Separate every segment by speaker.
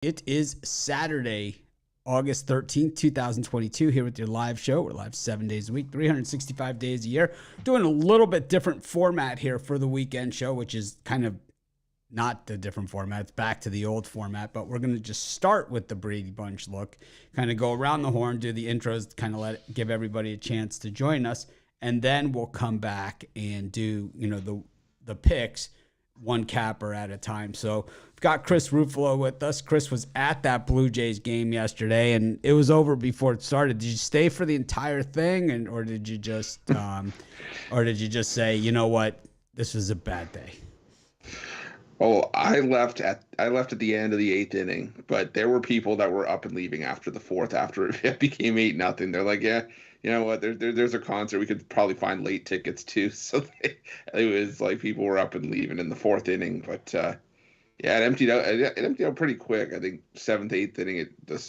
Speaker 1: It is Saturday, August 13th, 2022, here with your live show. We're live 7 days a week, 365 days a year. Doing a little bit different format here for the weekend show, which is kind of not the different format. It's back to the old format, but we're going to just start with the Brady Bunch look, kind of go around the horn, do the intros, kind of give everybody a chance to join us, and then we'll come back and do, the picks, one capper at a time. So we've got Chris Ruffalo with us. Chris was at that Blue Jays game yesterday, and it was over before it started. Did you stay for the entire thing, or did you just, say, you know what, this was a bad day?
Speaker 2: Oh, I left at the end of the eighth inning, but there were people that were up and leaving after the fourth. After it became 8-0, they're like, yeah, you know what? There's a concert. We could probably find late tickets too. So it was like people were up and leaving in the fourth inning. But yeah, it emptied out. It emptied out pretty quick. I think seventh, eighth inning, the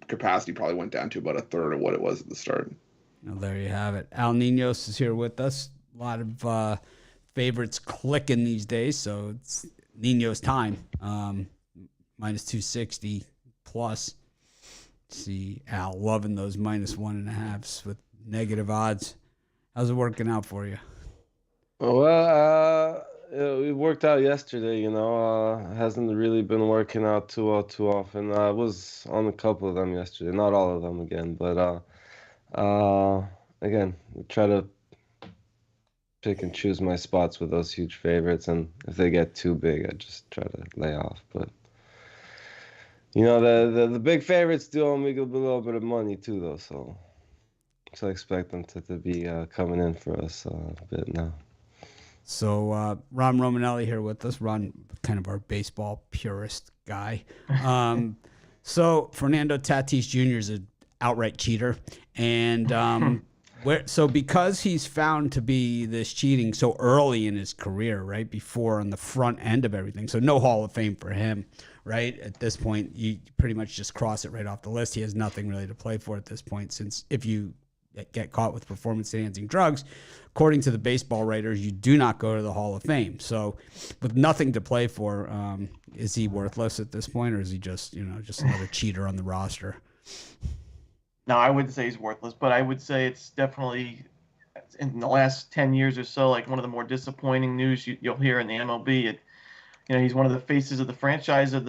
Speaker 2: capacity probably went down to about a third of what it was at the start.
Speaker 1: Well, there you have it. Al Ninos is here with us. A lot of favorites clicking these days, so it's Nino's time. Minus 260 plus. See Al loving those minus 1.5s with negative odds. How's it working out for you?
Speaker 3: Well, it worked out yesterday. Hasn't really been working out too often. I was on a couple of them yesterday, not all of them again, but again, try to pick and choose my spots with those huge favorites, and if they get too big, I just try to lay off. But the big favorites do owe me a little bit of money too, though. So I expect them to be coming in for us a bit now.
Speaker 1: So Ron Romanelli here with us. Ron, kind of our baseball purist guy. So Fernando Tatis Jr. is an outright cheater, and so because he's found to be this cheating so early in his career, right before on the front end of everything, so no Hall of Fame for him, right? At this point, you pretty much just cross it right off the list. He has nothing really to play for at this point, since if you get caught with performance-enhancing drugs, according to the baseball writers, you do not go to the Hall of Fame. So with nothing to play for, is he worthless at this point, or is he just another cheater on the roster?
Speaker 4: No, I wouldn't say he's worthless, but I would say it's definitely, in the last 10 years or so, like one of the more disappointing news you'll hear in the MLB. He's one of the faces of the franchise of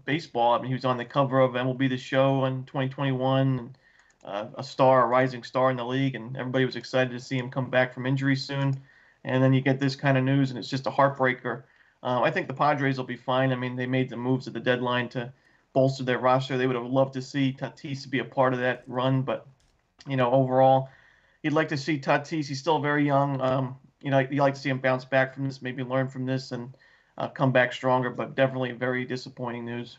Speaker 4: baseball. I mean, he was on the cover of MLB The Show in 2021, a rising star in the league, and everybody was excited to see him come back from injury soon. And then you get this kind of news, and it's just a heartbreaker. I think the Padres will be fine. I mean, they made the moves at the deadline to bolster their roster. They would have loved to see Tatis be a part of that run, but overall, you'd like to see Tatis. He's still very young. You'd like to see him bounce back from this, maybe learn from this, and come back stronger. But definitely very disappointing news.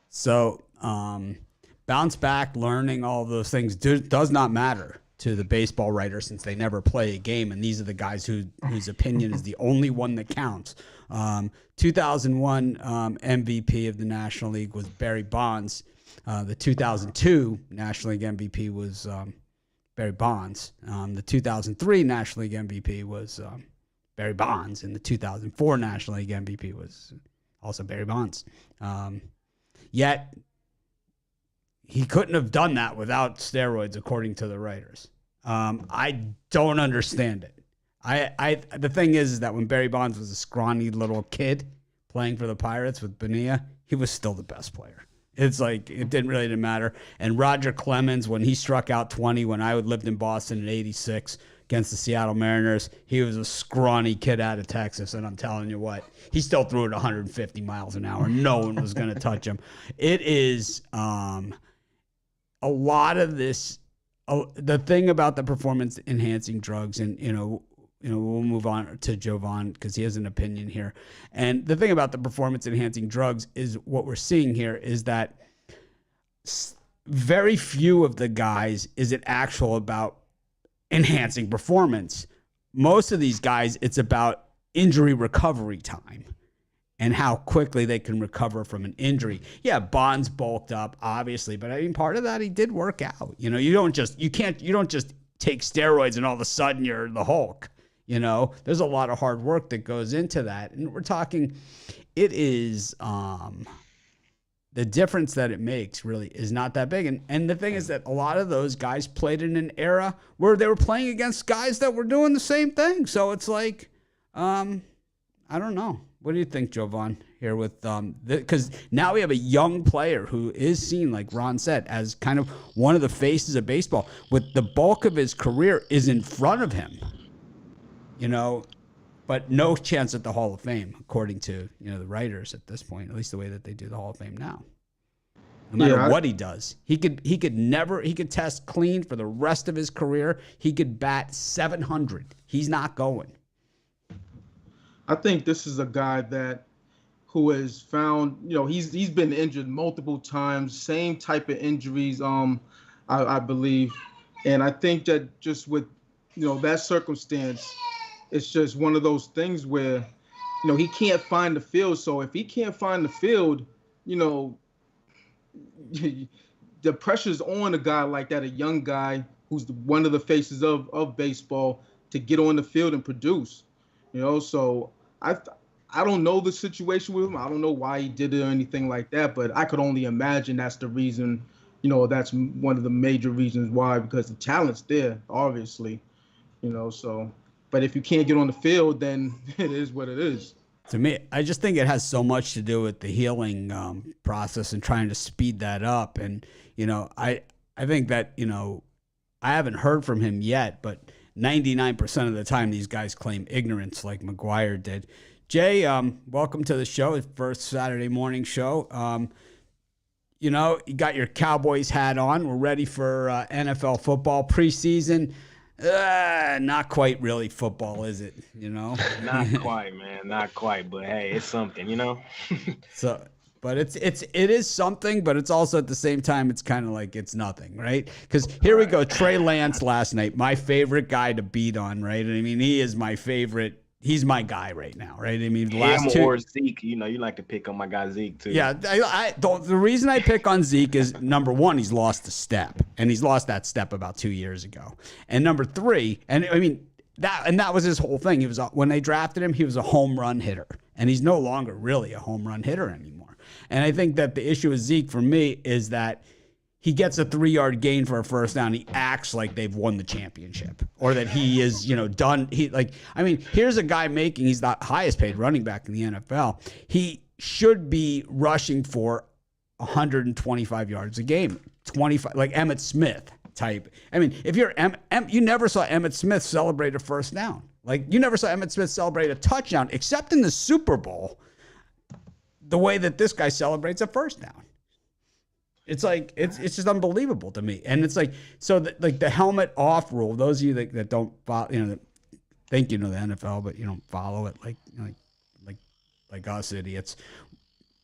Speaker 1: So bounce back, learning, all of those things does not matter to the baseball writer, since they never play a game, and these are the guys whose opinion is the only one that counts. 2001 MVP of the National League was Barry Bonds. The 2002 National League MVP was Barry Bonds. The 2003 National League MVP was Barry Bonds, and the 2004 National League MVP was also Barry Bonds. Yet he couldn't have done that without steroids, according to the writers. I don't understand it. The thing is that when Barry Bonds was a scrawny little kid playing for the Pirates with Bonilla, he was still the best player. It's like it didn't matter. And Roger Clemens, when he struck out 20 when I lived in Boston in '86 against the Seattle Mariners, he was a scrawny kid out of Texas, and I'm telling you what, he still threw it 150 miles an hour. No one was going to touch him. It is a lot of this. The thing about the performance-enhancing drugs, and we'll move on to Jovan because he has an opinion here. And the thing about the performance-enhancing drugs is what we're seeing here is that very few of the guys is it actual about enhancing performance. Most of these guys, it's about injury recovery time and how quickly they can recover from an injury. Yeah, Bonds bulked up, obviously, but I mean, part of that he did work out. You don't just take steroids and all of a sudden you're the Hulk. There's a lot of hard work that goes into that. And we're talking, it is the difference that it makes really is not that big. And the thing is that a lot of those guys played in an era where they were playing against guys that were doing the same thing. So it's like, I don't know. What do you think, Jovan, here with because now we have a young player who is seen, like Ron said, as kind of one of the faces of baseball, with the bulk of his career is in front of him, but no chance at the Hall of Fame, according to the writers at this point, at least the way that they do the Hall of Fame now. No matter what he does, he could test clean for the rest of his career. He could bat 700. He's not going.
Speaker 5: I think this is a guy who has found, he's been injured multiple times, same type of injuries, I believe. And I think that just with, that circumstance, it's just one of those things where, he can't find the field. So if he can't find the field, the pressure's on a guy like that, a young guy who's one of the faces of baseball, to get on the field and produce. So I don't know the situation with him. I don't know why he did it or anything like that, but I could only imagine that's the reason, that's one of the major reasons why, because the talent's there, obviously, so, but if you can't get on the field, then it is what it is.
Speaker 1: To me, I just think it has so much to do with the healing process and trying to speed that up. And, I think that, I haven't heard from him yet, but 99% of the time, these guys claim ignorance like McGuire did. Jay, welcome to the show, his first Saturday morning show. You got your Cowboys hat on. We're ready for NFL football preseason. Not quite really football, is it?
Speaker 6: Not quite, man. Not quite. But hey, it's something,
Speaker 1: So. But it is something, but it's also at the same time, it's kind of like it's nothing, right? Because here we go, Trey Lance last night, my favorite guy to beat on, right? I mean, he is my favorite. He's my guy right now, right? I mean, the last two.
Speaker 6: Or Zeke, you like to pick on my guy Zeke too.
Speaker 1: Yeah, the reason I pick on Zeke is, number one, he's lost a step, and he's lost that step about 2 years ago. And number three, and I mean, that was his whole thing. When they drafted him, he was a home run hitter, and he's no longer really a home run hitter anymore. And I think that the issue with Zeke for me is that he gets a 3-yard gain for a first down. He acts like they've won the championship, or that he is, done. Here's a guy he's the highest paid running back in the NFL. He should be rushing for 125 yards a game, 25, like Emmitt Smith type. I mean, if you're you never saw Emmitt Smith celebrate a first down. Like, you never saw Emmitt Smith celebrate a touchdown, except in the Super Bowl, the way that this guy celebrates a first down. It's like, it's just unbelievable to me. And it's like, so the helmet off rule, those of you that don't follow, that think the NFL, but you don't follow it like us idiots.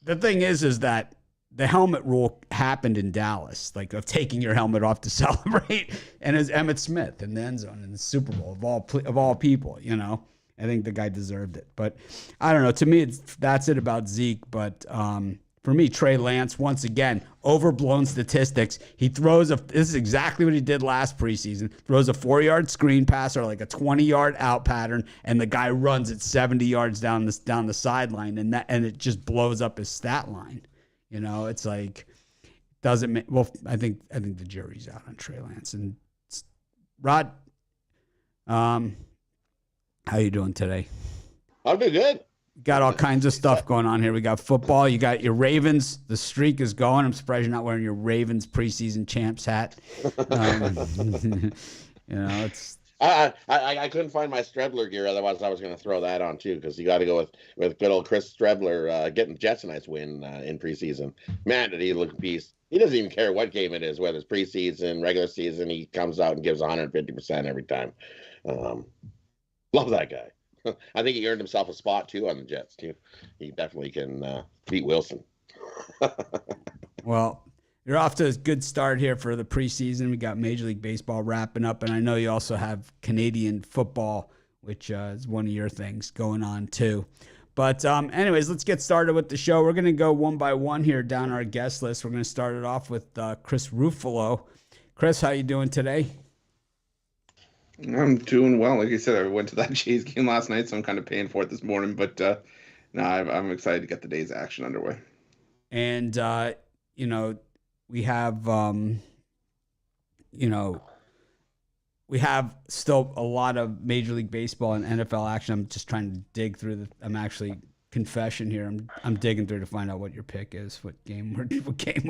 Speaker 1: The thing is that the helmet rule happened in Dallas, like of taking your helmet off to celebrate, and as Emmitt Smith in the end zone in the Super Bowl of all people, I think the guy deserved it. But I don't know. To me, that's it about Zeke. But for me, Trey Lance, once again, overblown statistics. He throws this is exactly what he did last preseason. Throws a 4-yard screen pass or like a 20-yard out pattern, and the guy runs it 70 yards down the sideline, and it just blows up his stat line. It's like, doesn't make, well, I think the jury's out on Trey Lance. And Rod, how you doing today?
Speaker 7: I'm doing good.
Speaker 1: Got all kinds of stuff going on here. We got football. You got your Ravens. The streak is going. I'm surprised you're not wearing your Ravens preseason champs hat. It's.
Speaker 7: I couldn't find my Strebler gear. Otherwise, I was going to throw that on too, because you got to go with good old Chris Strebler getting Jets a nice win in preseason. Man, did he look a piece. He doesn't even care what game it is, whether it's preseason, regular season. He comes out and gives 150% every time. Love that guy. I think he earned himself a spot too on the Jets too. He definitely can beat Wilson.
Speaker 1: Well, you're off to a good start here for the preseason. We got Major League Baseball wrapping up, and I know you also have Canadian football, which is one of your things going on too. But anyways, let's get started with the show. We're going to go one by one here down our guest list. We're going to start it off with Chris Ruffalo. Chris, how you doing today?
Speaker 2: I'm doing well. Like I said, I went to that Jays game last night, so I'm kind of paying for it this morning. But no, I'm excited to get the day's action underway.
Speaker 1: And you know, we have, you know, we have still a lot of Major League Baseball and NFL action. I'm just trying to dig through I'm actually confession here. I'm digging through to find out what your pick is, what game we're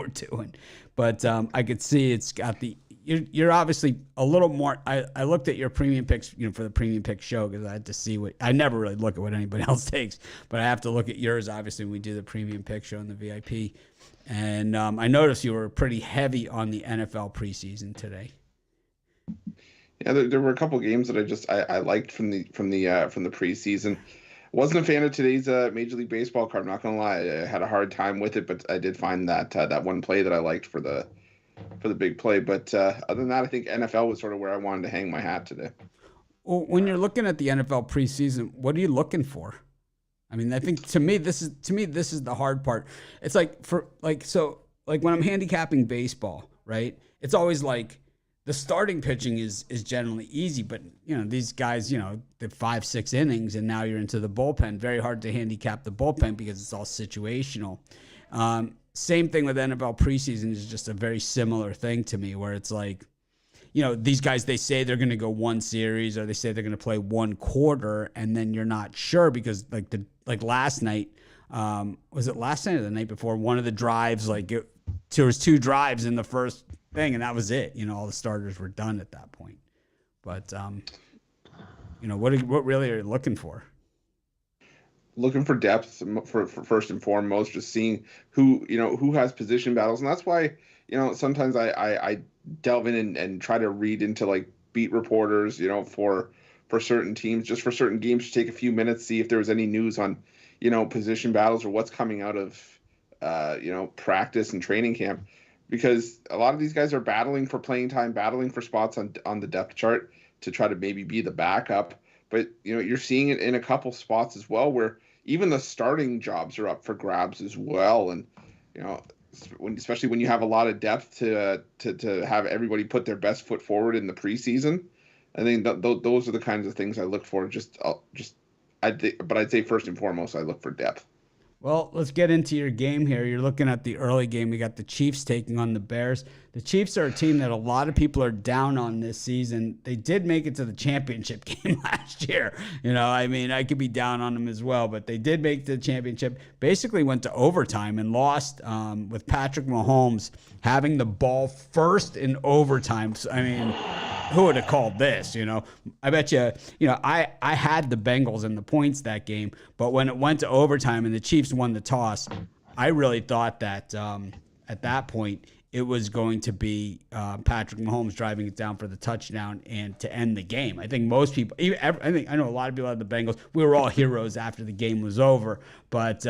Speaker 1: doing. But I could see it's got you're obviously a little more. I looked at your premium picks, for the premium pick show because I had to see I never really look at what anybody else takes, but I have to look at yours obviously when we do the premium pick show and the VIP. And I noticed you were pretty heavy on the NFL preseason today.
Speaker 2: Yeah, there were a couple games that I liked from the preseason. Wasn't a fan of today's Major League Baseball card. I'm not gonna lie, I had a hard time with it, but I did find that one play that I liked for the big play. But other than that, I think NFL was sort of where I wanted to hang my hat today.
Speaker 1: Well, when you're looking at the NFL preseason, what are you looking for? I mean, I think to me this is the hard part. It's like when I'm handicapping baseball, right? It's always like the starting pitching is generally easy, but these guys, the 5-6 innings, and now you're into the bullpen. Very hard to handicap the bullpen because it's all situational. Same thing with NFL preseason is just a very similar thing to me, where it's like, these guys, they say they're going to go one series or they say they're going to play one quarter, and then you're not sure because like last night, was it last night or the night before? One of the drives, there was 2 drives in the first thing, and that was it. All the starters were done at that point. But what really are you looking for?
Speaker 2: Looking for depth for first and foremost, just seeing who has position battles, and that's why sometimes I delve in and try to read into like beat reporters, for certain teams, just for certain games, to take a few minutes, see if there was any news on position battles or what's coming out of practice and training camp. Because a lot of these guys are battling for playing time, battling for spots on the depth chart to try to maybe be the backup. But, you're seeing it in a couple spots as well where even the starting jobs are up for grabs as well. And, especially when you have a lot of depth to have everybody put their best foot forward in the preseason, I think those are the kinds of things I look for. But I'd say first and foremost, I look for depth.
Speaker 1: Well, let's get into your game here. You're looking at the early game. We got the Chiefs taking on the Bears. The Chiefs are a team that a lot of people are down on this season. They did make it to the championship game last year. I could be down on them as well, but they did make the championship. Basically went to overtime and lost with Patrick Mahomes having the ball first in overtime. So, who would have called this? I bet you, I had the Bengals and the points that game, but when it went to overtime and the Chiefs won the toss, I really thought that at that point it was going to be Patrick Mahomes driving it down for the touchdown and to end the game. I think most people, I know a lot of people had the Bengals. We were all heroes after the game was over, but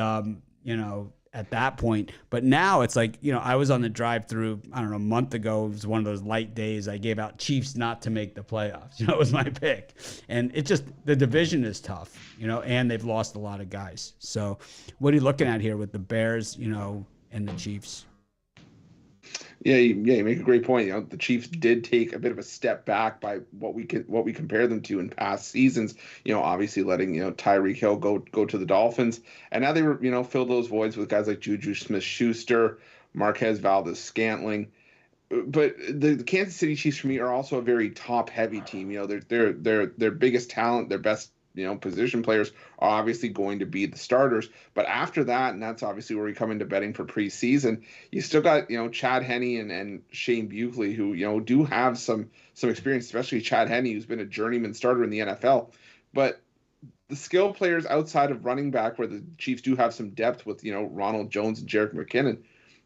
Speaker 1: at that point. But now it's like, I was on the drive-through, I don't know, a month ago. It was one of those light days. I gave out Chiefs not to make the playoffs. It was my pick. And it just, the division is tough, and they've lost a lot of guys. So what are you looking at here with the Bears, and the Chiefs?
Speaker 2: Yeah, you make a great point. The Chiefs did take a bit of a step back by what we compare them to in past seasons. Obviously letting Tyreek Hill go to the Dolphins, and now they were fill those voids with guys like Juju Smith-Schuster, Marquez Valdes-Scantling. But the Kansas City Chiefs for me are also a very top-heavy team. Their biggest talent, their best position players are obviously going to be the starters. But after that, and that's obviously where we come into betting for preseason, you still got, Chad Henne and Shane Buechele, who, do have some experience, especially Chad Henne, who's been a journeyman starter in the NFL. But the skill players outside of running back, where the Chiefs do have some depth with, Ronald Jones and Jerick McKinnon,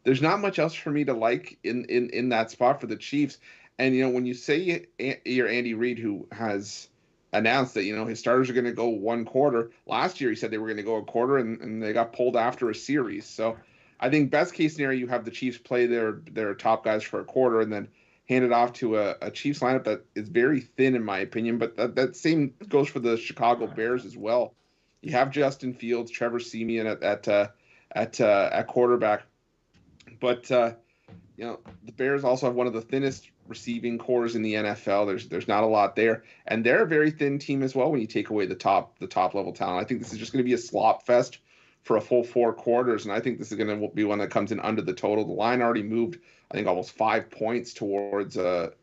Speaker 2: there's not much else for me to like in that spot for the Chiefs. And, when you say you're Andy Reid, who has announced that his starters are going to go one quarter. Last year he said they were going to go a quarter, and they got pulled after a series. So I think best case scenario, you have the Chiefs play their top guys for a quarter and then hand it off to a Chiefs lineup that is very thin in my opinion. But that same goes for the Chicago Bears as well. You have Justin Fields, Trevor Siemian at quarterback, but the Bears also have one of the thinnest receiving cores in the NFL. There's not a lot there, and they're a very thin team as well when you take away the top level talent. I think this is just going to be a slop fest for a full 4 quarters, and I think this is going to be one that comes in under the total. The line already moved, I think, almost 5 points towards to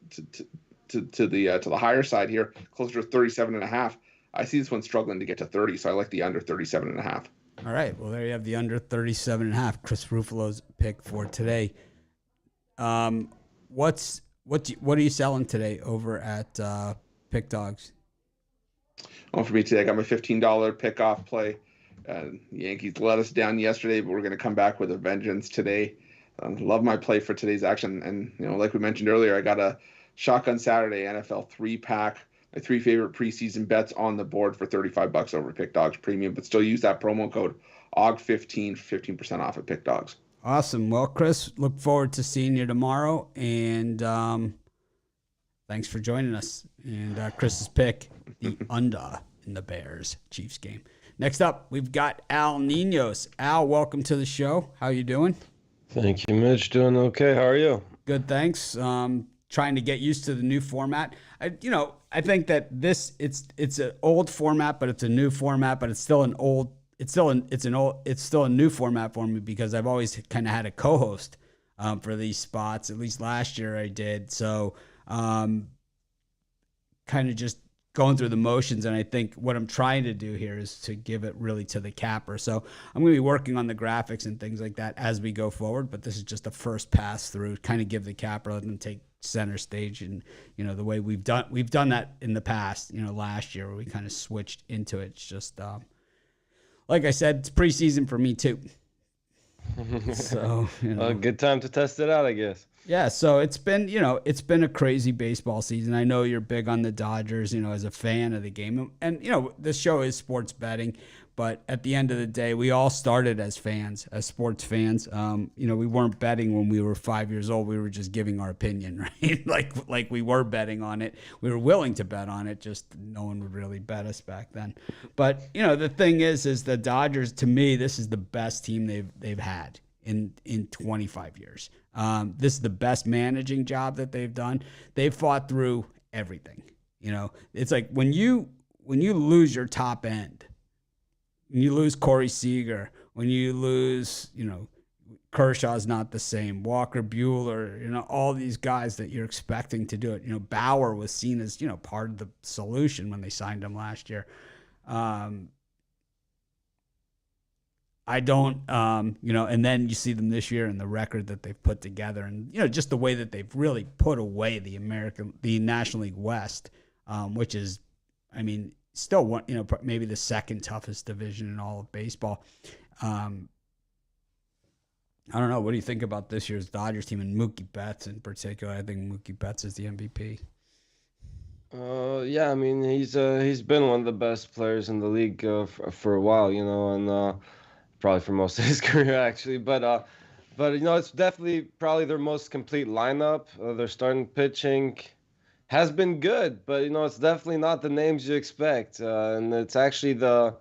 Speaker 2: the higher side here, closer to 37.5. I see this one struggling to get to 30, so I like the under 37.5.
Speaker 1: All right. Well, there you have the under 37.5. Chris Ruffalo's pick for today. What are you selling today over at Pick Dogs?
Speaker 2: Well, for me today, I got my $15 pick-off play. Yankees let us down yesterday, but we're going to come back with a vengeance today. Love my play for today's action. And, like we mentioned earlier, I got a Shotgun Saturday NFL 3-pack. My 3 favorite preseason bets on the board for $35 over Pick Dogs Premium, but still use that promo code OG15 for 15% off at Pick Dogs.
Speaker 1: Awesome. Well, Chris, look forward to seeing you tomorrow. And thanks for joining us. And Chris's pick, the under in the Bears-Chiefs game. Next up, we've got Al Ninos. Al, welcome to the show. How you doing?
Speaker 3: Thank you, Mitch. Doing okay. How are you?
Speaker 1: Good, thanks. Trying to get used to the new format. I think that it's an old format, but it's a new format, but it's still a new format for me because I've always kind of had a co-host for these spots. At least last year I did. So kind of just going through the motions, and I think what I'm trying to do here is to give it really to the capper. So I'm going to be working on the graphics and things like that as we go forward, but this is just a first pass through, kind of give the capper, let them take center stage. And the way we've done that in the past, last year where we kind of switched into it. It's just like I said, it's preseason for me too. So
Speaker 3: a good time to test it out, I guess.
Speaker 1: Yeah, so it's been a crazy baseball season. I know you're big on the Dodgers, as a fan of the game. And this show is sports betting, but at the end of the day, we all started as fans, as sports fans. We weren't betting when we were 5 years old. We were just giving our opinion, right? like we were betting on it. We were willing to bet on it, just no one would really bet us back then. But, the thing is the Dodgers, to me, this is the best team they've had in 25 years. This is the best managing job that they've done. They've fought through everything. It's like when you lose your top end, when you lose Corey Seager, when you lose, Kershaw's not the same, Walker Buehler, all these guys that you're expecting to do it. Bauer was seen as, part of the solution when they signed him last year. I don't, and then you see them this year and the record that they've put together, and just the way that they've really put away the National League West, which is, still one, maybe the second toughest division in all of baseball. I don't know. What do you think about this year's Dodgers team and Mookie Betts in particular? I think Mookie Betts is the MVP.
Speaker 3: Yeah, he's been one of the best players in the league for a while, and probably for most of his career actually, but it's definitely probably their most complete lineup. Their starting pitching has been good, but it's definitely not the names you expect, and it's actually the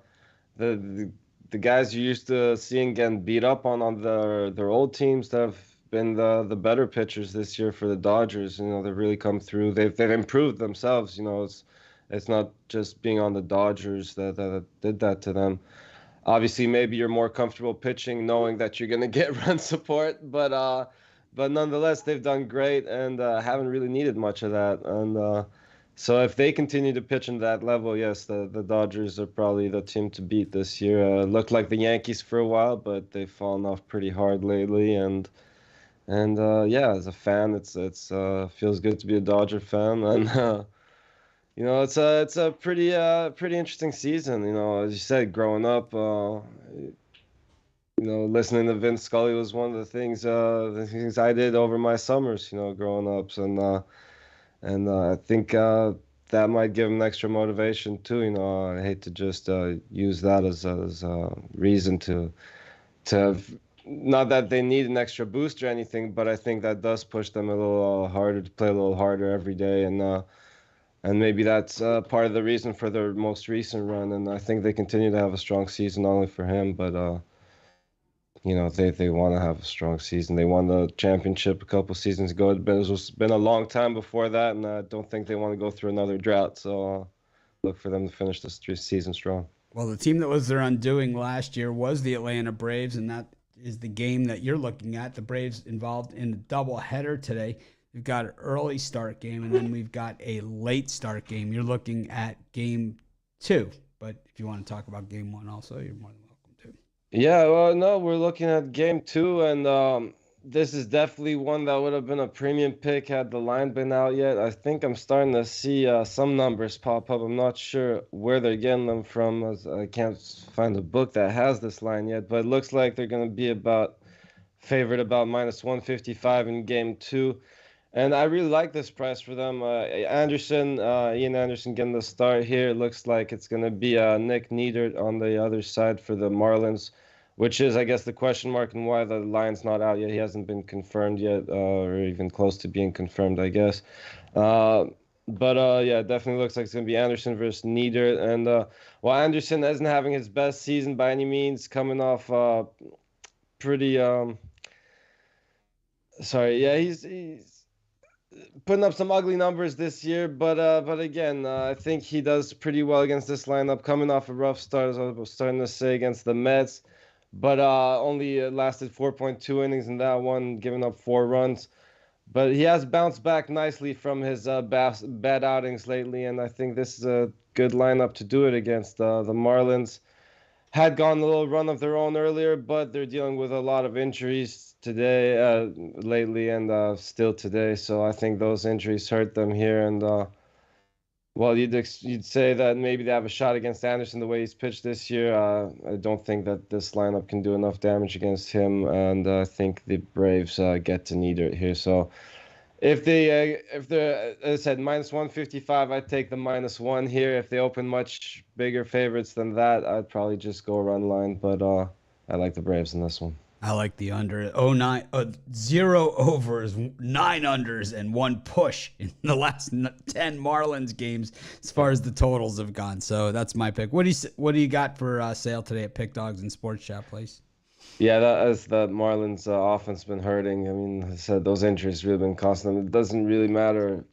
Speaker 3: guys you're used to seeing getting beat up on their old teams that have been the better pitchers this year for the Dodgers. They've really come through. They've improved themselves. It's not just being on the Dodgers that did that to them. Obviously, maybe you're more comfortable pitching knowing that you're going to get run support, but nonetheless, they've done great and haven't really needed much of that. And so if they continue to pitch in that level, yes, the Dodgers are probably the team to beat this year. Looked like the Yankees for a while, but they've fallen off pretty hard lately. And yeah, as a fan, it's feels good to be a Dodger fan. And it's a pretty interesting season. As you said, growing up, listening to Vince Scully was one of the things I did over my summers, growing up, and I think that might give him extra motivation too. I hate to just use that as a reason to not that they need an extra boost or anything, but I think that does push them a little harder to play a little harder every day, and maybe that's part of the reason for their most recent run. And I think they continue to have a strong season, not only for him, but they want to have a strong season. They won the championship a couple seasons ago. It's been a long time before that, and I don't think they want to go through another drought. So look for them to finish this season strong.
Speaker 1: Well, the team that was their undoing last year was the Atlanta Braves, and that is the game that you're looking at. The Braves involved in a doubleheader today. We've got an early start game, and then we've got a late start game. You're looking at game 2. But if you want to talk about game 1 also, you're more than welcome to.
Speaker 3: Yeah, well, no, we're looking at game 2, and this is definitely one that would have been a premium pick had the line been out yet. I think I'm starting to see some numbers pop up. I'm not sure where they're getting them from, as I can't find a book that has this line yet, but it looks like they're going to be favored about minus 155 in game 2. And I really like this price for them. Ian Anderson getting the start here. It looks like it's going to be Nick Neidert on the other side for the Marlins, which is, I guess, the question mark and why the line's not out yet. He hasn't been confirmed yet, or even close to being confirmed, I guess. Yeah, it definitely looks like it's going to be Anderson versus Neidert. And while Anderson isn't having his best season by any means, coming off pretty he's putting up some ugly numbers this year, but again, I think he does pretty well against this lineup, coming off a rough start, as I was starting to say, against the Mets, but only lasted 4.2 innings in that one, giving up 4 runs. But he has bounced back nicely from his bad outings lately, and I think this is a good lineup to do it against. The Marlins had gone a little run of their own earlier, but they're dealing with a lot of injuries lately, and still today. So I think those injuries hurt them here. And well, you'd say that maybe they have a shot against Anderson the way he's pitched this year. I don't think that this lineup can do enough damage against him, and I think the Braves get to Neidert here. So if they're, as I said, minus 155, I'd take the -1 here. If they open much bigger favorites than that, I'd probably just go run line. But I like the Braves in this one.
Speaker 1: I like the under. 0 overs, 9 unders, and 1 push in the last 10 Marlins games as far as the totals have gone. So that's my pick. What do you got for sale today at Pick Dogs and Sports Shop Place?
Speaker 3: Yeah, that is the Marlins offense been hurting. I mean, I said those injuries really been costing them. It doesn't really matter.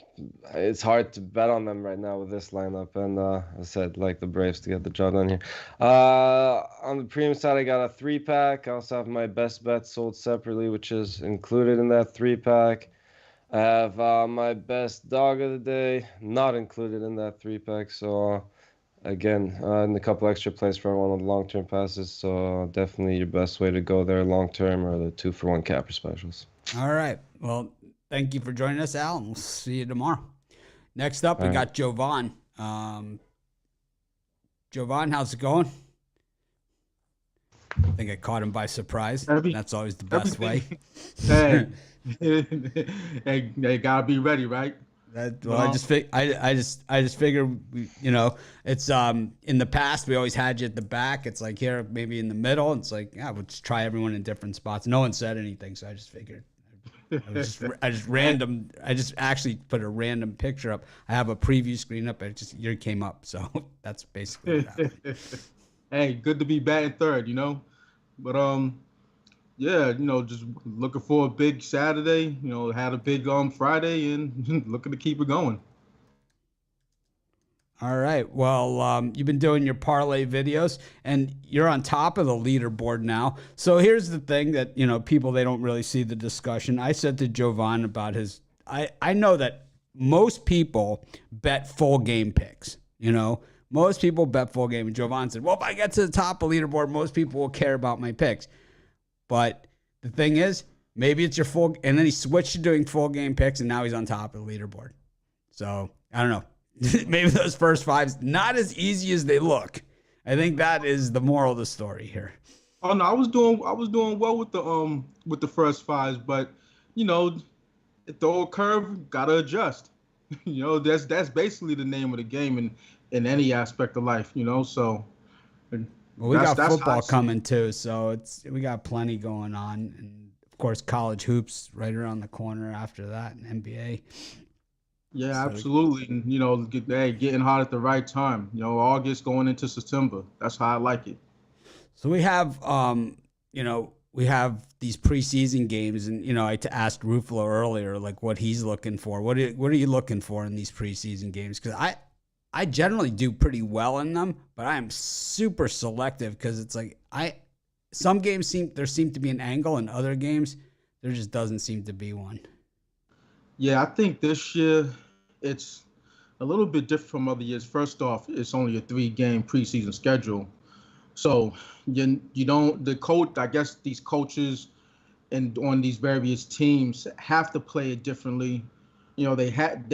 Speaker 3: It's hard to bet on them right now with this lineup. And I said, like the Braves to get the job done here. On the premium side, I got a 3-pack. I also have my best bets sold separately, which is included in that 3-pack. I have my best dog of the day, not included in that 3-pack. So again, and a couple extra plays for one of the long-term passes. So definitely your best way to go there long-term are the 2-for-1 capper specials.
Speaker 1: All right. Well, thank you for joining us, Al, and we'll see you tomorrow. Next up, we got Jovan. Jovan, how's it going? I think I caught him by surprise. That's always the best way.
Speaker 5: Hey, they gotta be ready, right?
Speaker 1: I just figured, it's in the past we always had you at the back. It's like here, maybe in the middle. It's like, yeah, we'll just try everyone in different spots. No one said anything, so I just figured. I just actually put a random picture up. I have a preview screen up, and you came up, so that's basically what happened.
Speaker 5: Hey, good to be batting third, but yeah, just looking for a big Saturday. Had a big Friday, and looking to keep it going.
Speaker 1: All right. Well, you've been doing your parlay videos, and you're on top of the leaderboard now. So here's the thing that people, they don't really see the discussion. I said to Jovan about his. I know that most people bet full game picks. Most people bet full game. And Jovan said, well, if I get to the top of the leaderboard, most people will care about my picks. But the thing is, maybe it's your full, and then he switched to doing full game picks, and now he's on top of the leaderboard. So I don't know. Maybe those first 5's not as easy as they look. I think that is the moral of the story here.
Speaker 5: Oh no, I was doing well with the first 5's, but if the old curve, gotta adjust. That's basically the name of the game in any aspect of life. So.
Speaker 1: Well, we got football coming too, so we got plenty going on, and of course college hoops right around the corner after that, and NBA.
Speaker 5: Yeah, so, absolutely. And getting hot at the right time. August going into September. That's how I like it.
Speaker 1: So we have we have these preseason games, and I asked Ruffalo earlier like what he's looking for. What are you looking for in these preseason games? Because I generally do pretty well in them, but I am super selective because it's like some games there seem to be an angle, and other games there just doesn't seem to be one.
Speaker 5: Yeah, I think this year it's a little bit different from other years. First off, it's only a 3-game preseason schedule, so you don't the coach. I guess these coaches and on these various teams have to play it differently. They have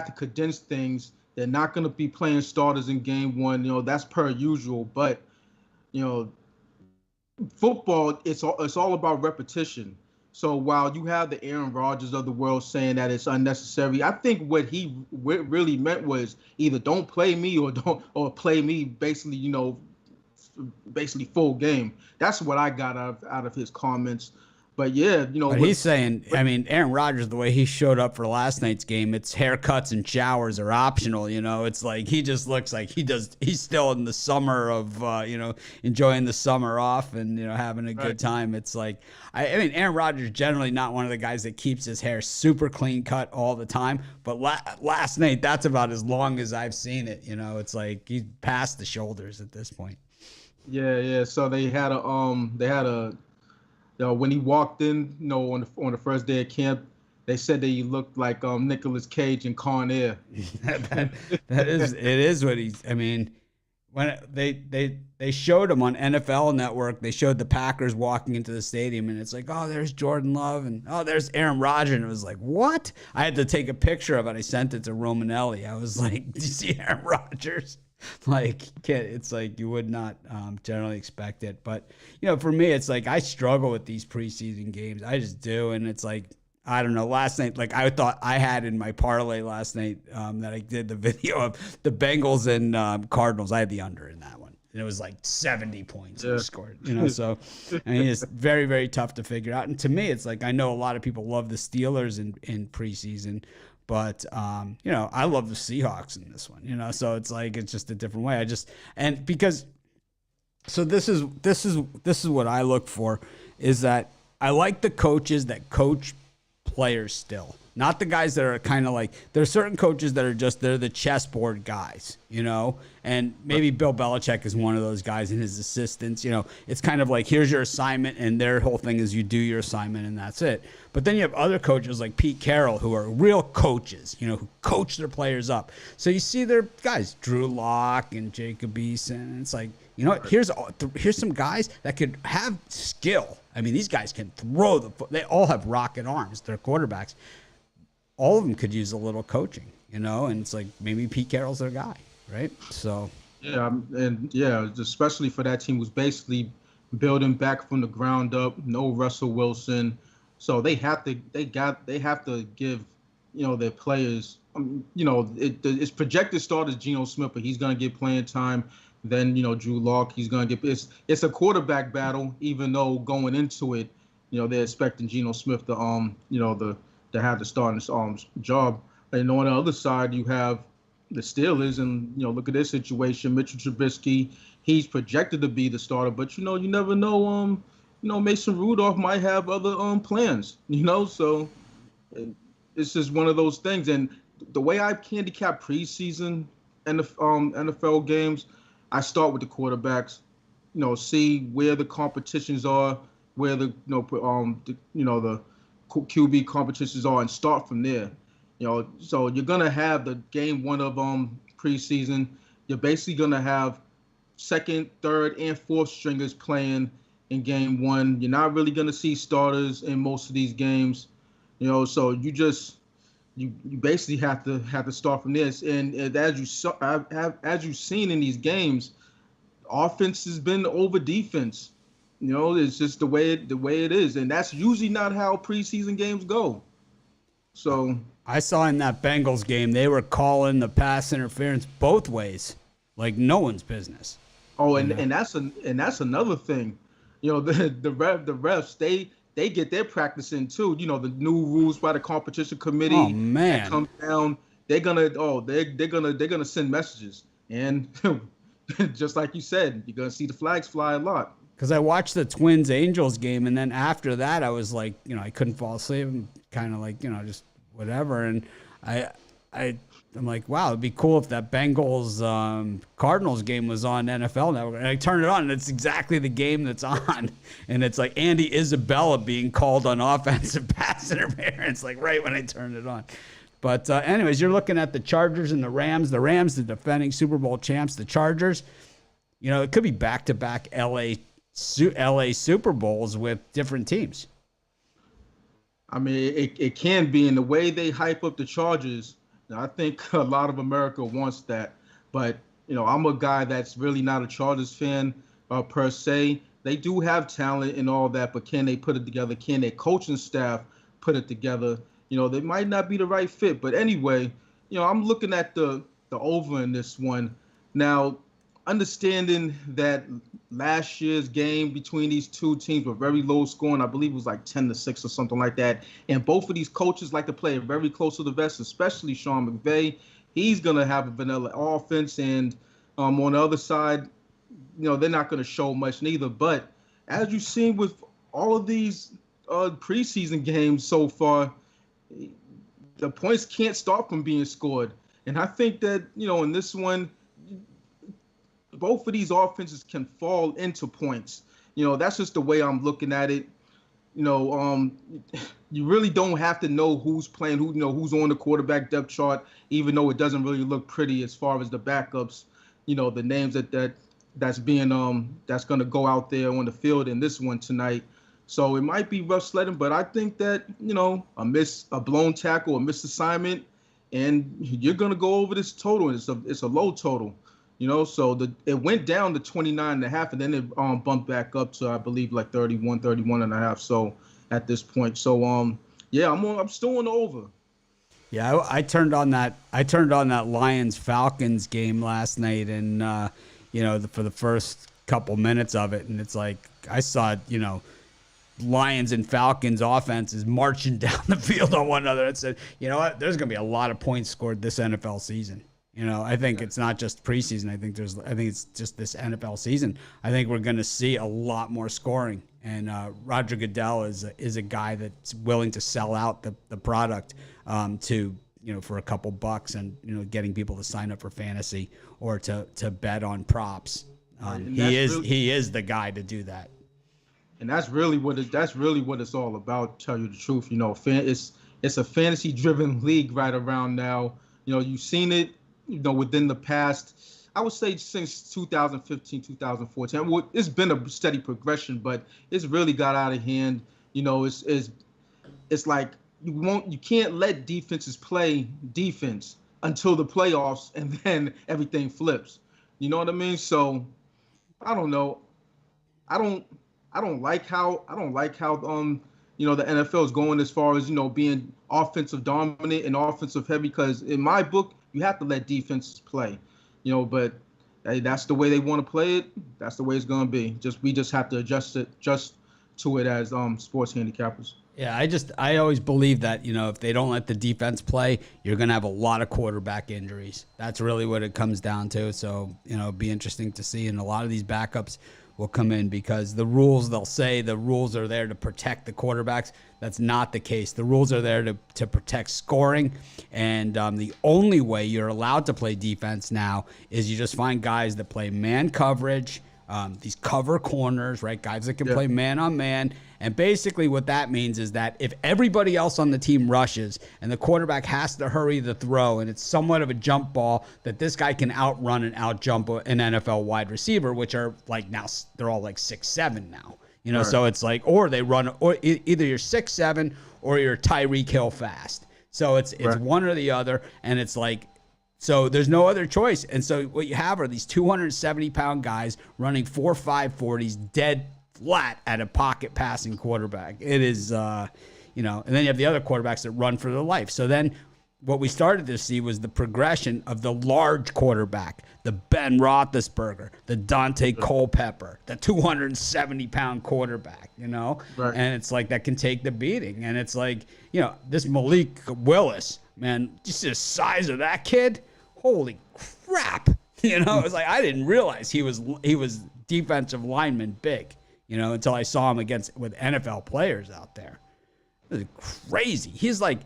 Speaker 5: to condense things. They're not going to be playing starters in game one. That's per usual. But football, it's all about repetition. So while you have the Aaron Rodgers of the world saying that it's unnecessary, I think what he really meant was either don't play me or play me basically, basically full game. That's what I got out of his comments. But yeah,
Speaker 1: But he's saying, I mean, Aaron Rodgers, the way he showed up for last night's game, it's haircuts and showers are optional. It's like he just looks like he's still in the summer of, enjoying the summer off and, having a good time. It's like, I mean, Aaron Rodgers generally not one of the guys that keeps his hair super clean cut all the time. But last night, that's about as long as I've seen it. It's like he's past the shoulders at this point.
Speaker 5: Yeah. So they had a. When he walked in, on the first day of camp, they said that he looked like Nicolas Cage in Con Air.
Speaker 1: It is what he's. I mean, when they showed him on NFL Network, they showed the Packers walking into the stadium, and it's like, oh, there's Jordan Love, and oh, there's Aaron Rodgers, and it was like, what? I had to take a picture of it. I sent it to Romanelli. I was like, do you see Aaron Rodgers? Like, it's like you would not generally expect it. But, for me, it's like I struggle with these preseason games. I just do. And it's like, I don't know. Last night, like I thought I had in my parlay last night that I did the video of the Bengals and Cardinals. I had the under in that one. And it was like 70 points scored, So, I mean, it's very, very tough to figure out. And to me, it's like I know a lot of people love the Steelers in preseason. But, I love the Seahawks in this one, so it's like, it's just a different way. So this is what I look for is that I like the coaches that coach players still, not the guys that are kind of like, there's certain coaches that are they're the chessboard guys, and maybe Bill Belichick is one of those guys and his assistants, it's kind of like, here's your assignment. And their whole thing is you do your assignment and that's it. But then you have other coaches like Pete Carroll who are real coaches, who coach their players up. So you see their guys, Drew Lock and Jacob Eason. And it's like, here's some guys that could have skill. I mean, these guys can throw they all have rocket arms. They're quarterbacks. All of them could use a little coaching, and it's like maybe Pete Carroll's their guy, right? So especially for that team who's basically building back from the ground up. No Russell Wilson, so they have to give their players. It's projected start as Geno Smith, but he's gonna get playing time. Then Drew Lock, he's gonna get. It's a quarterback battle, even though going into it, they're expecting Geno Smith to have the starting job. And on the other side, you have the Steelers, and look at this situation. Mitchell Trubisky, he's projected to be the starter, but you never know. Mason Rudolph might have other plans. So it's just one of those things. And the way I handicap preseason and the NFL games, I start with the quarterbacks. See where the competitions are, where the the QB competitions are, and start from there. So you're gonna have the game one of preseason. You're basically gonna have second, third, and fourth stringers playing in game one. You're not really gonna see starters in most of these games. So you basically have to start from this. And as you've seen in these games, offense has been over defense. It's just the way it is, and that's usually not how preseason games go. So I saw in that Bengals game they were calling the pass interference both ways, like no one's business.
Speaker 5: Oh, and that's another thing. The refs they get their practice in too. The new rules by the competition committee.
Speaker 1: Oh man,
Speaker 5: that come down. They're gonna send messages, and just like you said, you're gonna see the flags fly a lot.
Speaker 1: Because I watched the Twins-Angels game, and then after that, I was like, I couldn't fall asleep, kind of like, just whatever. And I I'm like, wow, it'd be cool if that Bengals Cardinals game was on NFL Network. And I turn it on, and it's exactly the game that's on. And it's like Andy Isabella being called on offensive pass interference, like right when I turned it on. But anyways, you're looking at the Chargers and the Rams. The Rams, the defending Super Bowl champs. The Chargers, you know, it could be back-to-back LA Super Bowls with different teams.
Speaker 5: I mean, it can be. In the way they hype up the Chargers, I think a lot of America wants that. But, you know, I'm a guy that's really not a Chargers fan per se. They do have talent and all that, but can they put it together? Can their coaching staff put it together? You know, they might not be the right fit. But anyway, you know, I'm looking at the over in this one. Now, understanding that last year's game between these two teams were very low scoring. I believe it was like 10-6 or something like that. And both of these coaches like to play very close to the vest, especially Sean McVay. He's going to have a vanilla offense. And on the other side, you know, they're not going to show much neither. But as you've seen with all of these preseason games so far, the points can't stop from being scored. And I think that, you know, in this one, both of these offenses can fall into points. You know, that's just the way I'm looking at it. You know, you really don't have to know who's playing, who's on the quarterback depth chart, even though it doesn't really look pretty as far as the backups, you know, the names that's being that's going to go out there on the field in this one tonight. So it might be rough sledding, but I think that, you know, a blown tackle, a missed assignment, and you're going to go over this total. It's a low total, you know. So it went down to 29.5, and then it bumped back up to, I believe, like 31.5. So at this point, so yeah, I'm still on the over.
Speaker 1: Yeah, I turned on that Lions Falcons game last night, and you know, for the first couple minutes of it, and it's like I saw, you know, Lions and Falcons offenses marching down the field on one another. It said, you know what, there's going to be a lot of points scored this NFL season. You know, I think it's not just preseason. I think it's just this NFL season. I think we're going to see a lot more scoring. And Roger Goodell is a guy that's willing to sell out the product to, you know, for a couple bucks, and, you know, getting people to sign up for fantasy or to bet on props. He is the guy to do that.
Speaker 5: And that's really what it's all about. To tell you the truth, you know, it's a fantasy driven league right around now. You know, you've seen it, you know, within the past, I would say since 2015, 2014. It's been a steady progression, but it's really got out of hand. You know, it's like you can't let defenses play defense until the playoffs, and then everything flips. You know what I mean? So I don't know. I don't like how you know, the NFL is going as far as, you know, being offensive dominant and offensive heavy, because in my book you have to let defenses play, you know, but hey, that's the way they want to play it. That's the way it's going to be. We just have to adjust to it as sports handicappers.
Speaker 1: Yeah, I always believe that, you know, if they don't let the defense play, you're going to have a lot of quarterback injuries. That's really what it comes down to. So, you know, it'd be interesting to see. And a lot of these backups will come in because they'll say the rules are there to protect the quarterbacks. That's not the case. The rules are there to protect scoring. And the only way you're allowed to play defense now is you just find guys that play man coverage, these cover corners, right? Guys that can play man on man. And basically what that means is that if everybody else on the team rushes and the quarterback has to hurry the throw, and it's somewhat of a jump ball, that this guy can outrun and outjump an NFL wide receiver, which are like now they're all like 6'7" now. You know, so it's like, or they run, or either you're 6'7" or you're Tyreek Hill fast. So it's one or the other, and it's like, so there's no other choice. And so what you have are these 270-pound guys running 4.5 40s dead flat at a pocket passing quarterback. It is, you know, and then you have the other quarterbacks that run for their life. So then what we started to see was the progression of the large quarterback, the Ben Roethlisberger, the Dante Culpepper, the 270-pound quarterback, you know? Right. And it's like that can take the beating. And it's like, you know, this Malik Willis, man, just the size of that kid, holy crap. You know, it was like I didn't realize he was defensive lineman big, you know, until I saw him with NFL players out there. It was crazy. He's like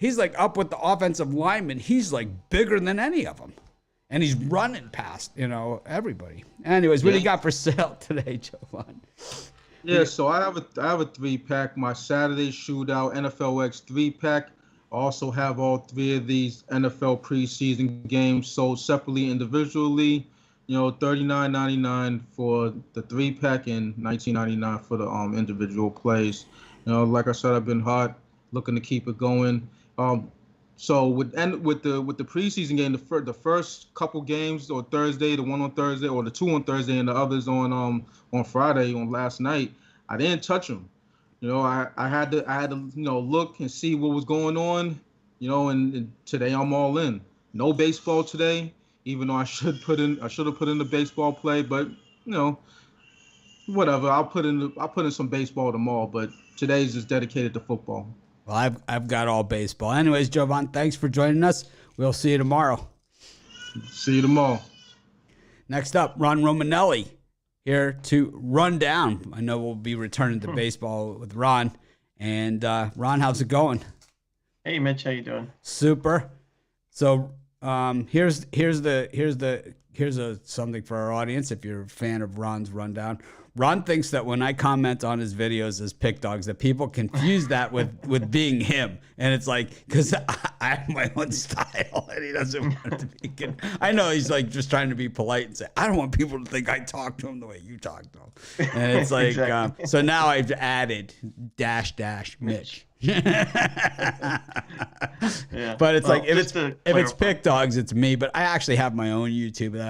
Speaker 1: he's like up with the offensive lineman. He's like bigger than any of them. And he's running past, everybody. Anyways, what do you got for sale today, Jovan?
Speaker 5: Yeah, so I have a 3-pack. My Saturday shootout NFL X 3-pack. I also have all 3 of these NFL preseason games sold separately, individually. $39.99 for the 3-pack and $19.99 for the individual plays. Like I said, I've been hot, looking to keep it going. So with the preseason game, the first couple games, or Thursday, the one on Thursday, or the 2 on Thursday, and the others on Friday, on last night, I didn't touch them. I had to look and see what was going on. And today I'm all in. No baseball today, even though I should have put in the baseball play, but whatever. I'll put in some baseball tomorrow, but today's just dedicated to football.
Speaker 1: Well, I've got all baseball. Anyways, Jovan, thanks for joining us. We'll see you tomorrow.
Speaker 5: See you tomorrow.
Speaker 1: Next up, Ron Romanelli here to run down. I know we'll be returning to baseball with Ron. And Ron, how's it going?
Speaker 4: Hey, Mitch, how you doing?
Speaker 1: Super. So here's something for our audience. If you're a fan of Ron's rundown, Ron thinks that when I comment on his videos as pick dogs, that people confuse that with being him. And it's like, because I have my own style and he doesn't want to be good. I know he's like just trying to be polite and say, I don't want people to think I talk to him the way you talk to him. And it's like, exactly. So now I've added -- Mitch.
Speaker 4: Yeah.
Speaker 1: But it's like, if it's pick dogs, it's me. But I actually have my own YouTube that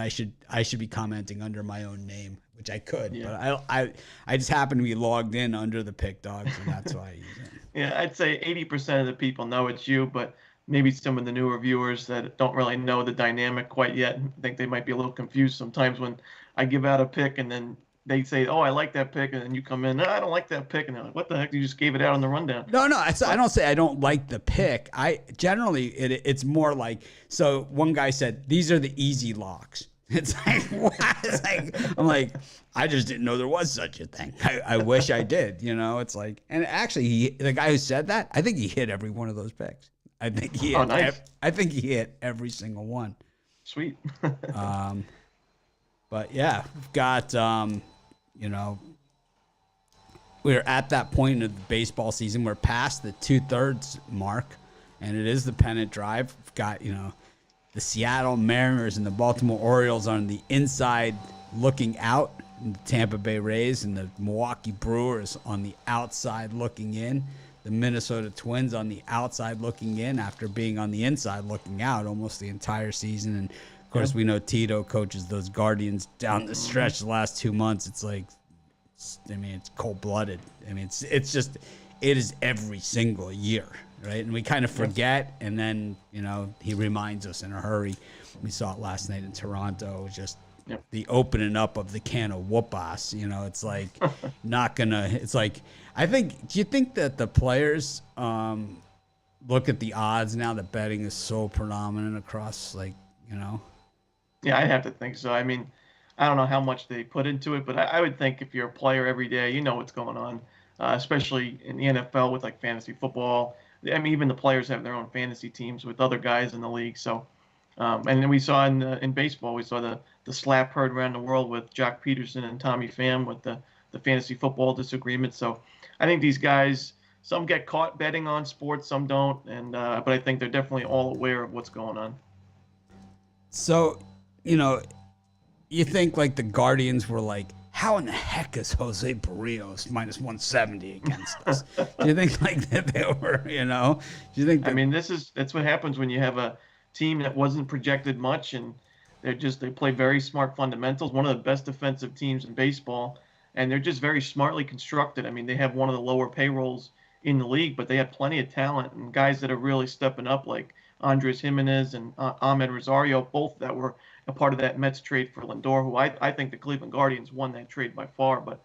Speaker 1: I should be commenting under my own name, which I could, but I just happen to be logged in under the pick dogs, and that's why I use it.
Speaker 4: Yeah, I'd say 80% of the people know it's you, but maybe some of the newer viewers that don't really know the dynamic quite yet, I think they might be a little confused sometimes when I give out a pick and then they say, oh, I like that pick, and then you come in, no, I don't like that pick, and they're like, what the heck, you just gave it out on the rundown.
Speaker 1: No, I don't say I don't like the pick. I generally, it's more like, so one guy said, these are the easy locks. It's like, what? It's like, I'm like, I just didn't know there was such a thing. I wish I did, It's like, and actually, the guy who said that, I think he hit every one of those picks. I think he hit,
Speaker 4: nice.
Speaker 1: I think he hit every single one.
Speaker 4: Sweet.
Speaker 1: But yeah, we've got, we're at that point of the baseball season. We're past the 2/3 mark, and it is the pennant drive. We've got, the Seattle Mariners and the Baltimore Orioles on the inside looking out, and the Tampa Bay Rays and the Milwaukee Brewers on the outside looking in. The Minnesota Twins on the outside looking in after being on the inside looking out almost the entire season. And, of course, we know Tito coaches those Guardians down the stretch the last 2 months. It's like, it's cold-blooded. It is every single year. Right, and we kind of forget, and then he reminds us in a hurry. We saw it last night in Toronto. It was just the opening up of the can of whoop-ass. It's like not gonna. It's like, I think. Do you think that the players look at the odds now that betting is so predominant across,
Speaker 4: Yeah, I have to think so. I mean, I don't know how much they put into it, but I would think if you're a player every day, you know what's going on, especially in the NFL with like fantasy football. I mean, even the players have their own fantasy teams with other guys in the league. So, and then we saw in baseball, we saw the slap heard around the world with Jock Peterson and Tommy Pham with the fantasy football disagreement. So, I think these guys, some get caught betting on sports, some don't, and but I think they're definitely all aware of what's going on.
Speaker 1: So, you think like the Guardians were like, how in the heck is Jose Barrios minus 170 against us? Do you think like that they were, Do you think?
Speaker 4: I mean, that's what happens when you have a team that wasn't projected much, and they play very smart fundamentals. One of the best defensive teams in baseball, and they're just very smartly constructed. I mean, they have one of the lower payrolls in the league, but they have plenty of talent and guys that are really stepping up, like Andres Jimenez and Ahmed Rosario, both that were a part of that Mets trade for Lindor, who I think the Cleveland Guardians won that trade by far. But,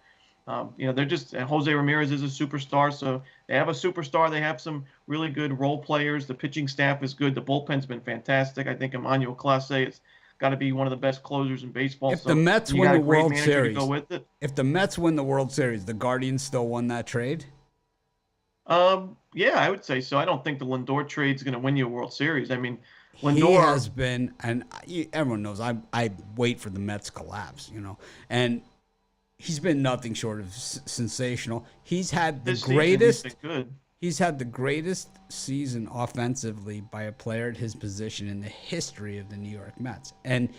Speaker 4: they're just – Jose Ramirez is a superstar, so they have a superstar. They have some really good role players. The pitching staff is good. The bullpen's been fantastic. I think Emmanuel Clase has got to be one of the best closers in baseball.
Speaker 1: If the Mets win the World Series,
Speaker 4: if the Mets win the World Series,
Speaker 1: the Guardians still won that trade?
Speaker 4: Yeah, I would say so. I don't think the Lindor trade's going to win you a World Series. I mean,
Speaker 1: He
Speaker 4: Lindor
Speaker 1: has been, and everyone knows I wait for the Mets collapse, and he's been nothing short of sensational. He's had the
Speaker 4: this season,
Speaker 1: greatest.
Speaker 4: he's been good.
Speaker 1: He's had the greatest season offensively by a player at his position in the history of the New York Mets. And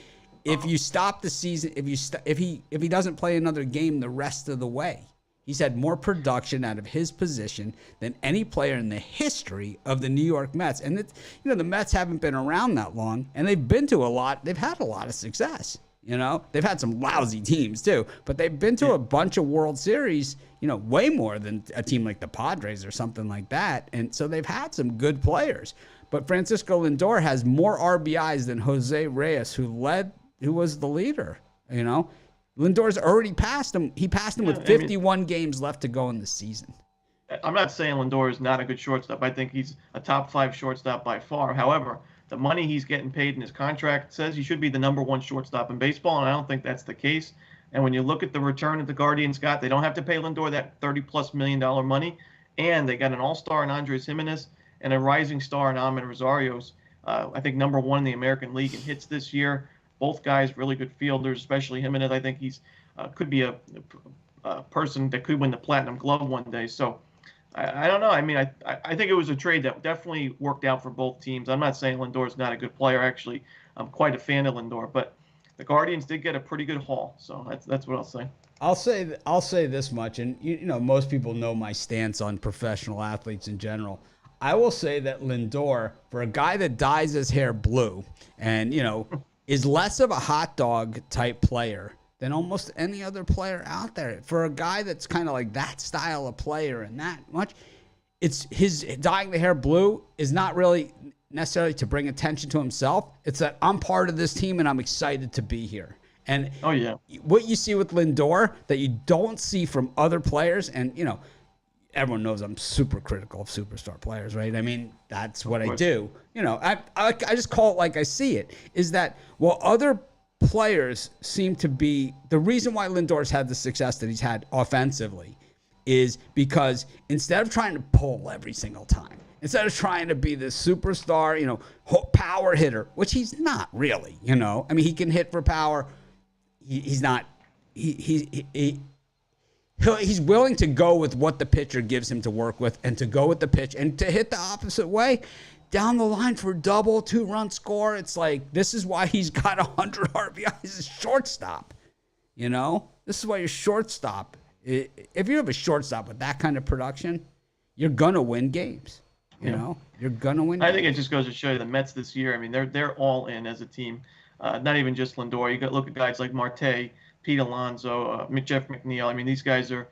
Speaker 1: if you stop the season, if he doesn't play another game the rest of the way, he's had more production out of his position than any player in the history of the New York Mets. And the Mets haven't been around that long, and they've been to a lot. They've had a lot of success. They've had some lousy teams too, but they've been to a bunch of World Series, way more than a team like the Padres or something like that. And so they've had some good players. But Francisco Lindor has more RBIs than Jose Reyes, who was the leader. Lindor's already passed him. He passed him with 51 games left to go in the season.
Speaker 4: I'm not saying Lindor is not a good shortstop. I think he's a top 5 shortstop by far. However, the money he's getting paid in his contract says he should be the number 1 shortstop in baseball, and I don't think that's the case. And when you look at the return that the Guardians got, they don't have to pay Lindor that $30+ million money, and they got an all-star in Andres Jimenez and a rising star in Amed Rosario's. I think number 1 in the American League in hits this year. Both guys really good fielders, especially Jimenez. I think he's could be a person that could win the Platinum Glove one day. So I don't know. I mean, I think it was a trade that definitely worked out for both teams. I'm not saying Lindor's not a good player. Actually, I'm quite a fan of Lindor, but the Guardians did get a pretty good haul. So that's what I'll say.
Speaker 1: I'll say this much, and most people know my stance on professional athletes in general. I will say that Lindor, for a guy that dyes his hair blue, and is less of a hot dog type player than almost any other player out there. For a guy that's kind of like that style of player and that much, it's his dyeing the hair blue is not really necessarily to bring attention to himself. It's that I'm part of this team and I'm excited to be here. And what you see with Lindor that you don't see from other players, and everyone knows I'm super critical of superstar players, right? I mean, that's what I do. I just call it like I see it, is that while other players seem to be, the reason why Lindor's had the success that he's had offensively is because instead of trying to pull every single time, instead of trying to be this superstar, power hitter, which he's not really, I mean, he can hit for power. He's not, he's willing to go with what the pitcher gives him to work with and to go with the pitch and to hit the opposite way down the line for a double, 2-run score. It's like, this is why he's got 100 RBIs as shortstop. This is why your shortstop, if you have a shortstop with that kind of production, you're going to win games. You're going to win games.
Speaker 4: I think it just goes to show you the Mets this year. I mean, they're all in as a team. Not even just Lindor. You got to look at guys like Marte, Pete Alonso, Jeff McNeil. I mean, these guys are,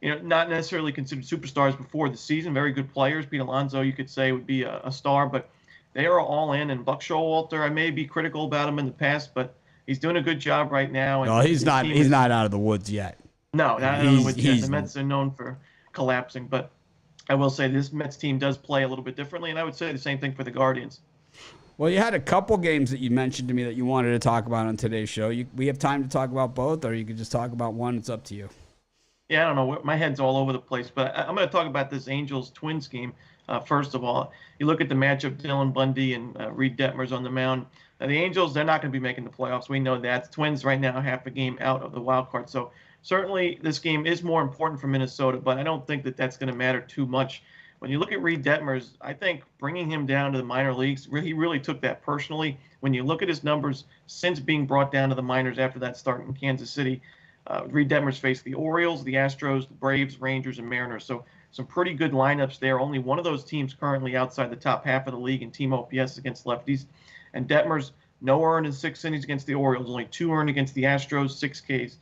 Speaker 4: not necessarily considered superstars before the season. Very good players. Pete Alonso, you could say, would be a star, but they are all in. And Buck Showalter, I may be critical about him in the past, but he's doing a good job right now. And
Speaker 1: no, he's not. He's not out of the woods yet.
Speaker 4: No, not out of the woods yet. The Mets are known for collapsing, but I will say this Mets team does play a little bit differently, and I would say the same thing for the Guardians.
Speaker 1: Well, you had a couple games that you mentioned to me that you wanted to talk about on today's show. We have time to talk about both, or you could just talk about one. It's up to you.
Speaker 4: Yeah, I don't know. My head's all over the place, but I'm going to talk about this Angels-Twins game. First of all, you look at the matchup, Dylan Bundy and Reed Detmers on the mound. Now, the Angels, they're not going to be making the playoffs. We know that. The Twins right now half a game out of the wild card. So certainly this game is more important for Minnesota, but I don't think that that's going to matter too much. When you look at Reed Detmers, I think bringing him down to the minor leagues, he really took that personally. When you look at his numbers since being brought down to the minors after that start in Kansas City, Reed Detmers faced the Orioles, the Astros, the Braves, Rangers, and Mariners. So some pretty good lineups there. Only one of those teams currently outside the top half of the league in team OPS against lefties. And Detmers, no earned in 6 innings against the Orioles, only 2 earned against the Astros, 6 Ks.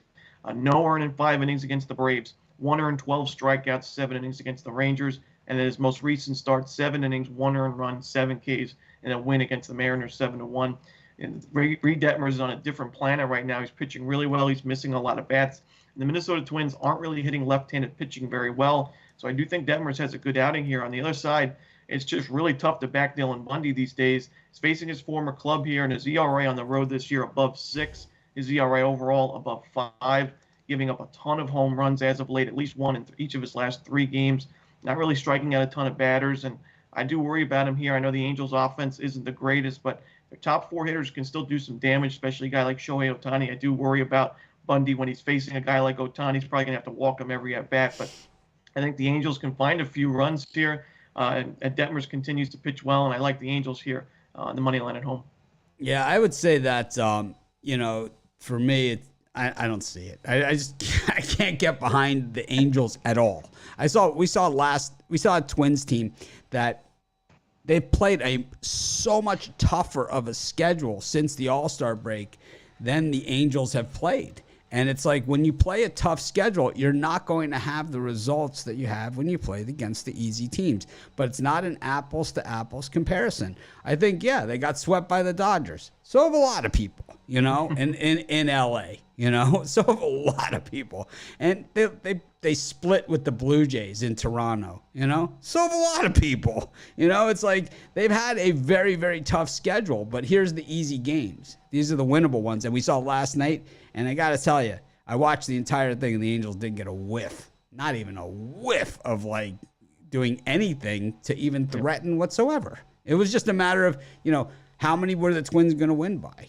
Speaker 4: No earned in 5 innings against the Braves, 1 earned, 12 strikeouts, 7 innings against the Rangers. And in his most recent start, 7 innings, 1 earned run, 7 Ks, and a win against the Mariners, 7-1. And Reed Detmers is on a different planet right now. He's pitching really well. He's missing a lot of bats. And the Minnesota Twins aren't really hitting left-handed pitching very well. So I do think Detmers has a good outing here. On the other side, it's just really tough to back Dylan Bundy these days. He's facing his former club here, and his ERA on the road this year above 6. His ERA overall above 5, giving up a ton of home runs as of late, at least one in each of his last 3 games. not really striking out a ton of batters, and I do worry about him here. I know the Angels' offense isn't the greatest, but their top 4 hitters can still do some damage, especially a guy like Shohei Ohtani. I do worry about Bundy when he's facing a guy like Ohtani. He's probably going to have to walk him every at bat, but I think the Angels can find a few runs here, and Detmers continues to pitch well, and I like the Angels here on the money line at home.
Speaker 1: Yeah, I would say that, for me, I don't see it. I just I can't get behind the Angels at all. We saw a Twins team that they played so much tougher of a schedule since the All-Star break than the Angels have played. And it's like when you play a tough schedule, you're not going to have the results that you have when you play against the easy teams. But it's not an apples to apples comparison. I think, yeah, they got swept by the Dodgers. So have a lot of people, in LA, so have a lot of people. And they split with the Blue Jays in Toronto, so have a lot of people. It's like they've had a very, very tough schedule, but here's the easy games. These are the winnable ones. And we saw last night. And I got to tell you, I watched the entire thing, and the Angels didn't get a whiff, not even a whiff of doing anything to even threaten whatsoever. It was just a matter of, how many were the Twins going to win by,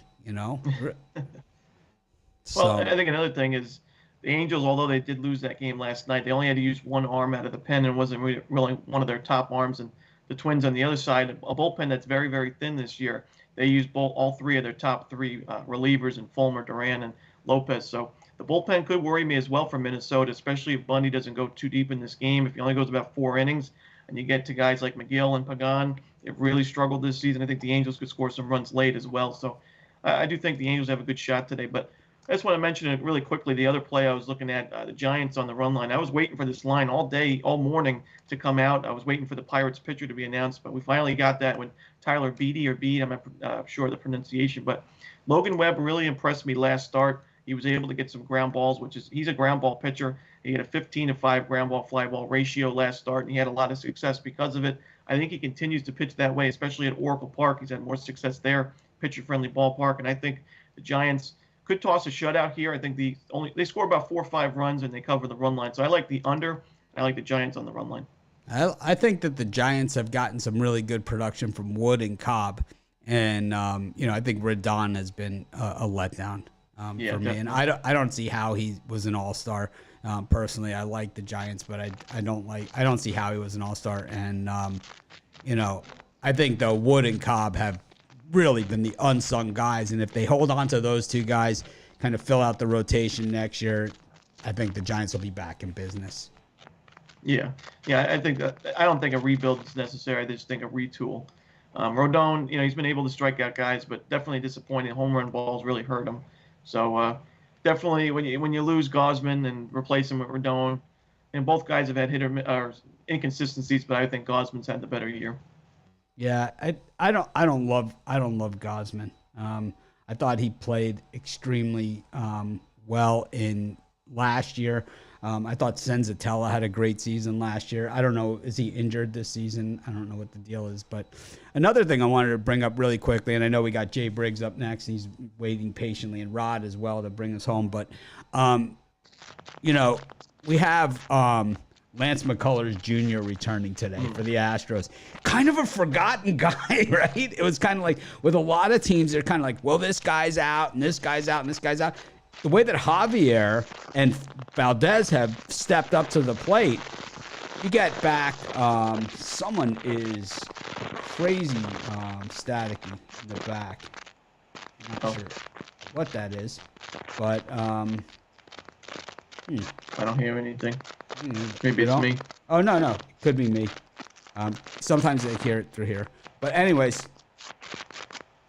Speaker 4: Well, I think another thing is the Angels, although they did lose that game last night, they only had to use one arm out of the pen and wasn't really one of their top arms. And the Twins on the other side, a bullpen that's very, very thin this year. They used all 3 of their top 3 relievers in Fulmer, Duran, and Lopez. So the bullpen could worry me as well for Minnesota, especially if Bundy doesn't go too deep in this game. If he only goes about 4 innings and you get to guys like McGill and Pagan, they've really struggled this season. I think the Angels could score some runs late as well. So I do think the Angels have a good shot today. But I just want to mention it really quickly. The other play I was looking at, the Giants on the run line. I was waiting for this line all day, all morning to come out. I was waiting for the Pirates pitcher to be announced, but we finally got that when Tyler Beede or Bede, I'm not sure of the pronunciation, but Logan Webb really impressed me last start. He was able to get some ground balls, he's a ground ball pitcher. He had a 15-5 ground ball fly ball ratio last start, and he had a lot of success because of it. I think he continues to pitch that way, especially at Oracle Park. He's had more success there, pitcher-friendly ballpark, and I think the Giants could toss a shutout here. I think they score about 4 or 5 runs and they cover the run line. So I like the under. I like the Giants on the run line.
Speaker 1: I think that the Giants have gotten some really good production from Wood and Cobb, and I think Rodon has been a letdown for me.
Speaker 4: Definitely.
Speaker 1: And I don't see how he was an all-star. Personally, I like the Giants, but I don't see how he was an all-star. And I think though Wood and Cobb have really been the unsung guys, and if they hold on to those 2 guys, kind of fill out the rotation next year, I think the Giants will be back in business.
Speaker 4: Yeah, I think I don't think a rebuild is necessary. I just think a retool. Rodon, he's been able to strike out guys, but definitely disappointing. Home run balls really hurt him. So definitely when you lose Gausman and replace him with Rodon, and both guys have had hit or inconsistencies, but I think Gausman's had the better year.
Speaker 1: Yeah, I don't love Gausman. I thought he played extremely well in last year. I thought Senzatella had a great season last year. I don't know, is he injured this season? I don't know what the deal is. But another thing I wanted to bring up really quickly, and I know we got Jay Briggs up next. He's waiting patiently, and Rod as well to bring us home. But we have Lance McCullers Jr. returning today for the Astros. Kind of a forgotten guy, right? It was kind of like with a lot of teams, they're kind of like, well, this guy's out, and this guy's out, and this guy's out. The way that Javier and Valdez have stepped up to the plate, you get back, someone is crazy staticky in the back. I'm not sure what that is, but
Speaker 4: I don't hear anything. Maybe it's me.
Speaker 1: Oh, no. Could be me. Sometimes they hear it through here. But anyways,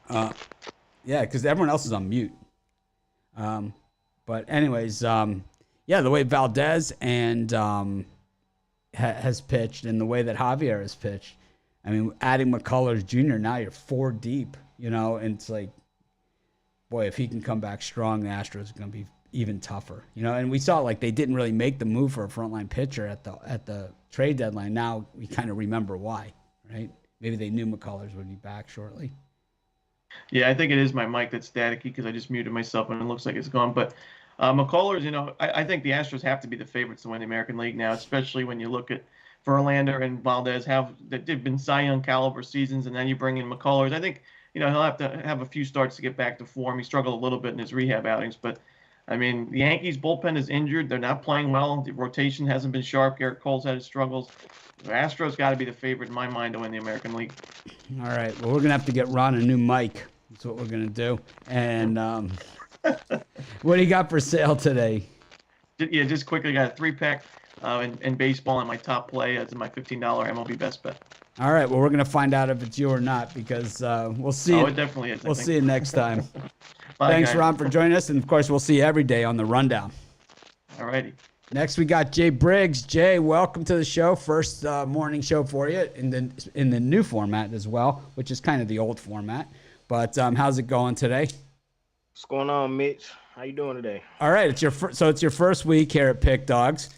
Speaker 1: because everyone else is on mute. But anyways, the way Valdez and has pitched and the way that Javier has pitched, I mean, adding McCullers Jr., now you're 4 deep, and it's like, boy, if he can come back strong, the Astros are going to be even tougher, and we saw they didn't really make the move for a frontline pitcher at the trade deadline. Now we kind of remember why, right? Maybe they knew McCullers would be back shortly.
Speaker 4: Yeah, I think it is my mic that's staticky because I just muted myself and it looks like it's gone. But McCullers, I think the Astros have to be the favorites to win the American League now, especially when you look at Verlander and Valdez they've been Cy Young caliber seasons, and then you bring in McCullers. I think he'll have to have a few starts to get back to form. He struggled a little bit in his rehab outings, but I mean, the Yankees bullpen is injured. They're not playing well. The rotation hasn't been sharp. Garrett Cole's had his struggles. The Astros got to be the favorite in my mind to win the American League.
Speaker 1: All right. Well, we're gonna have to get Ron a new mic. That's what we're gonna do. And what do you got for sale today?
Speaker 4: Yeah, just quickly, got a 3-pack in baseball and my top play. That's my $15 MLB best bet.
Speaker 1: All right. Well, we're gonna find out if it's you or not because we'll see.
Speaker 4: Oh, it definitely is.
Speaker 1: We'll see you next time.
Speaker 4: Bye,
Speaker 1: Thanks,
Speaker 4: guys.
Speaker 1: Ron, for joining us, and of course, we'll see you every day on the Rundown.
Speaker 4: All righty.
Speaker 1: Next, we got Jay Briggs. Jay, welcome to the show. First morning show for you in the new format as well, which is kind of the old format. But how's it going today?
Speaker 6: What's going on, Mitch? How you doing today?
Speaker 1: All right, it's your first week here at Pick Dogs.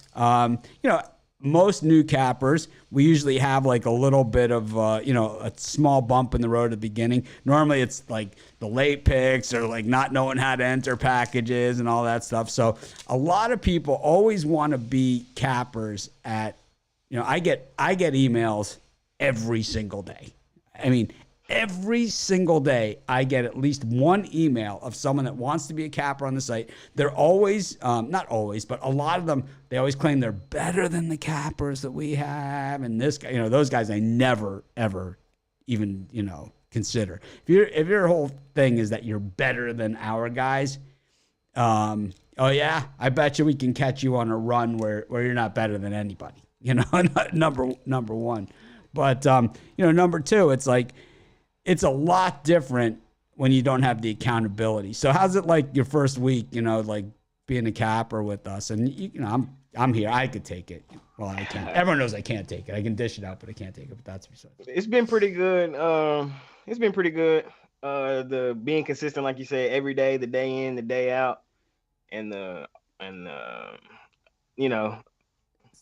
Speaker 1: Most new cappers, we usually have like a little bit of a small bump in the road at the beginning. Normally, it's like the late picks or like not knowing how to enter packages and all that stuff. So a lot of people always want to be cappers at. I get emails every single day. I mean, every single day, I get at least one email of someone that wants to be a capper on the site. They're always, not always, but a lot of them, they always claim they're better than the cappers that we have. And this guy, those guys I never, ever even, consider. If your whole thing is that you're better than our guys, oh yeah, I bet you we can catch you on a run where you're not better than anybody, number one. But, number two, it's like, it's a lot different when you don't have the accountability. So how's it like your first week, like being a capper with us? And, I'm here. I could take it. Well, I can't. Everyone knows I can't take it. I can dish it out, but I can't take it. But that's besides.
Speaker 6: It's been pretty good. The being consistent, like you said, every day, the day in, the day out,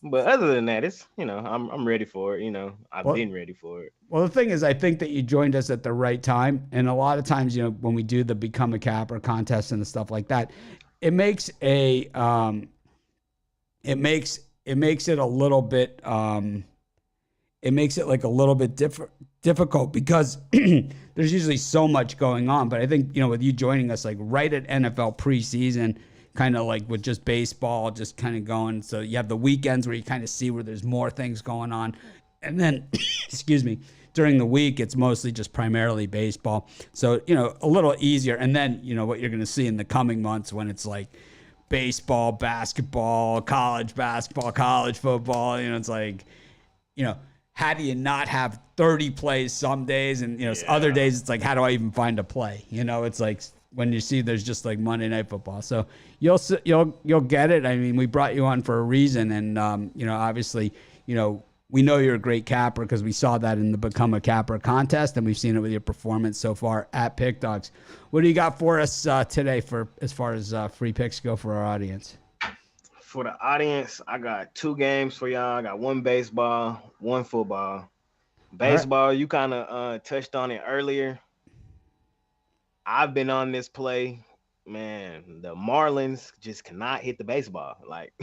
Speaker 6: But other than that, it's I'm ready for it. I've been ready for it.
Speaker 1: Well, the thing is, I think that you joined us at the right time, and a lot of times, when we do the Become a Capper contest and the stuff like that, it makes it a little bit it makes it like a little bit difficult because there's usually so much going on. But I think with you joining us like right at NFL preseason, kind of like with just baseball, just kind of going. So you have the weekends where you kind of see where there's more things going on. And then, excuse me, during the week, it's mostly just primarily baseball. So, a little easier. And then, what you're going to see in the coming months when it's like baseball, basketball, college football, it's like, how do you not have 30 plays some days? And, other days it's like, how do I even find a play? It's like, when you see there's just like Monday Night Football. So you'll get it. I mean, we brought you on for a reason. And, obviously, we know you're a great capper because we saw that in the Become a Capper contest, and we've seen it with your performance so far at Pick Dogs. What do you got for us today for as far as free picks go for our audience?
Speaker 6: For the audience, I got 2 games for y'all. I got 1 baseball, 1 football. Baseball, right. You kind of touched on it earlier. I've been on this play, man. The Marlins just cannot hit the baseball. Like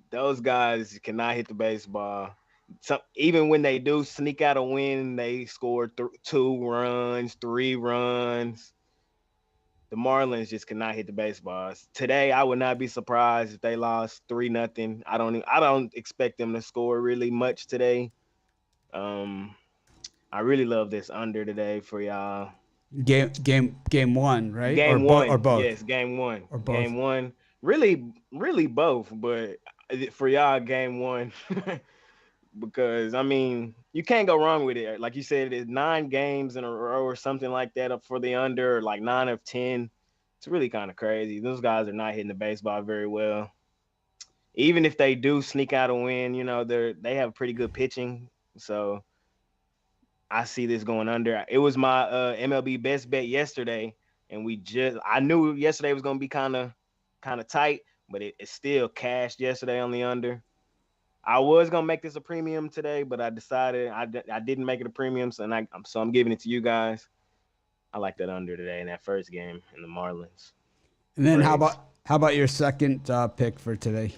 Speaker 6: those guys cannot hit the baseball. Even when they do sneak out a win, they score 2 runs, 3 runs. The Marlins just cannot hit the baseball. Today, I would not be surprised if they lost 3-0. I don't expect them to score really much today. I really love this under today for y'all.
Speaker 1: Game 1, right?
Speaker 6: Game 1
Speaker 1: or both.
Speaker 6: Yes, game 1.
Speaker 1: Or both.
Speaker 6: Game 1. Really both, but for y'all, game 1. Because I mean, you can't go wrong with it. Like you said, it's 9 games in a row or something like that up for the under, like 9 of 10. It's really kind of crazy. Those guys are not hitting the baseball very well. Even if they do sneak out a win, they have pretty good pitching. So I see this going under. It was my MLB best bet yesterday, and I knew yesterday was going to be kind of tight, but it still cashed yesterday on the under. I was going to make this a premium today, but I decided I didn't make it a premium, so I'm giving it to you guys. I like that under today in that first game in the Marlins.
Speaker 1: And then how about your second pick for today?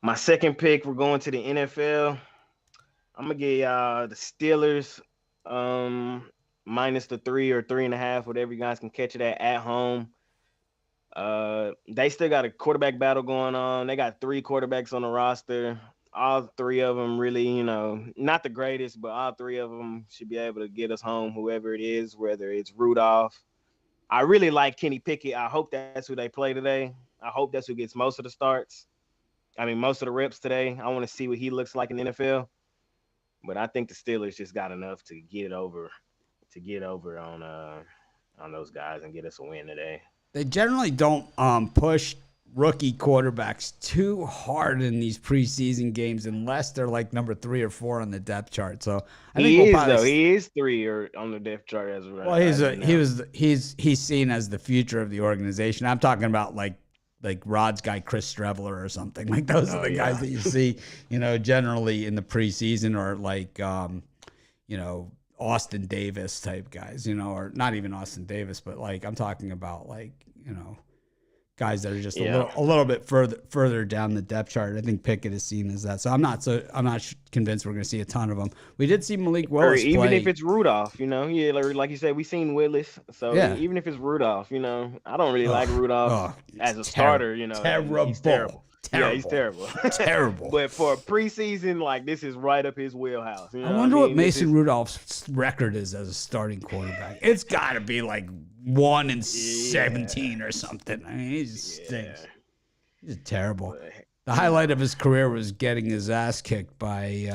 Speaker 6: My second pick, we're going to the NFL. I'm gonna get the Steelers minus the 3 or 3.5, whatever you guys can catch it at home. They still got a quarterback battle going on. They got 3 quarterbacks on the roster. All 3 of them really, not the greatest, but all 3 of them should be able to get us home, whoever it is, whether it's Rudolph. I really like Kenny Pickett. I hope that's who they play today. I hope that's who gets most of the starts. Most of the reps today. I want to see what he looks like in the NFL. But I think the Steelers just got enough to get over on those guys and get us a win today.
Speaker 1: They generally don't push rookie quarterbacks too hard in these preseason games unless they're like number 3 or 4 on the depth chart. So I think
Speaker 6: he is 3 or on the depth chart as well.
Speaker 1: Well, he's seen as the future of the organization. I'm talking about like Rod's guy Chris Streveler or something. Like those are the guys that you see, generally in the preseason, or like Austin Davis type guys, or not even Austin Davis, but like I'm talking about like, guys that are just a little bit further down the depth chart. I think Pickett is seen as that. So I'm not convinced we're going to see a ton of them. We did see Malik Willis play.
Speaker 6: Even if it's Rudolph, like you said, we seen Willis. So even if it's Rudolph, I don't really like Rudolph as a starter.
Speaker 1: Terrible.
Speaker 6: He's terrible. Yeah, he's terrible.
Speaker 1: Terrible.
Speaker 6: But for a preseason, like this is right up his wheelhouse.
Speaker 1: I wonder what Mason Rudolph's record is as a starting quarterback. It's got to be like 1-17 or something. He just stinks. He's terrible. The highlight of his career was getting his ass kicked by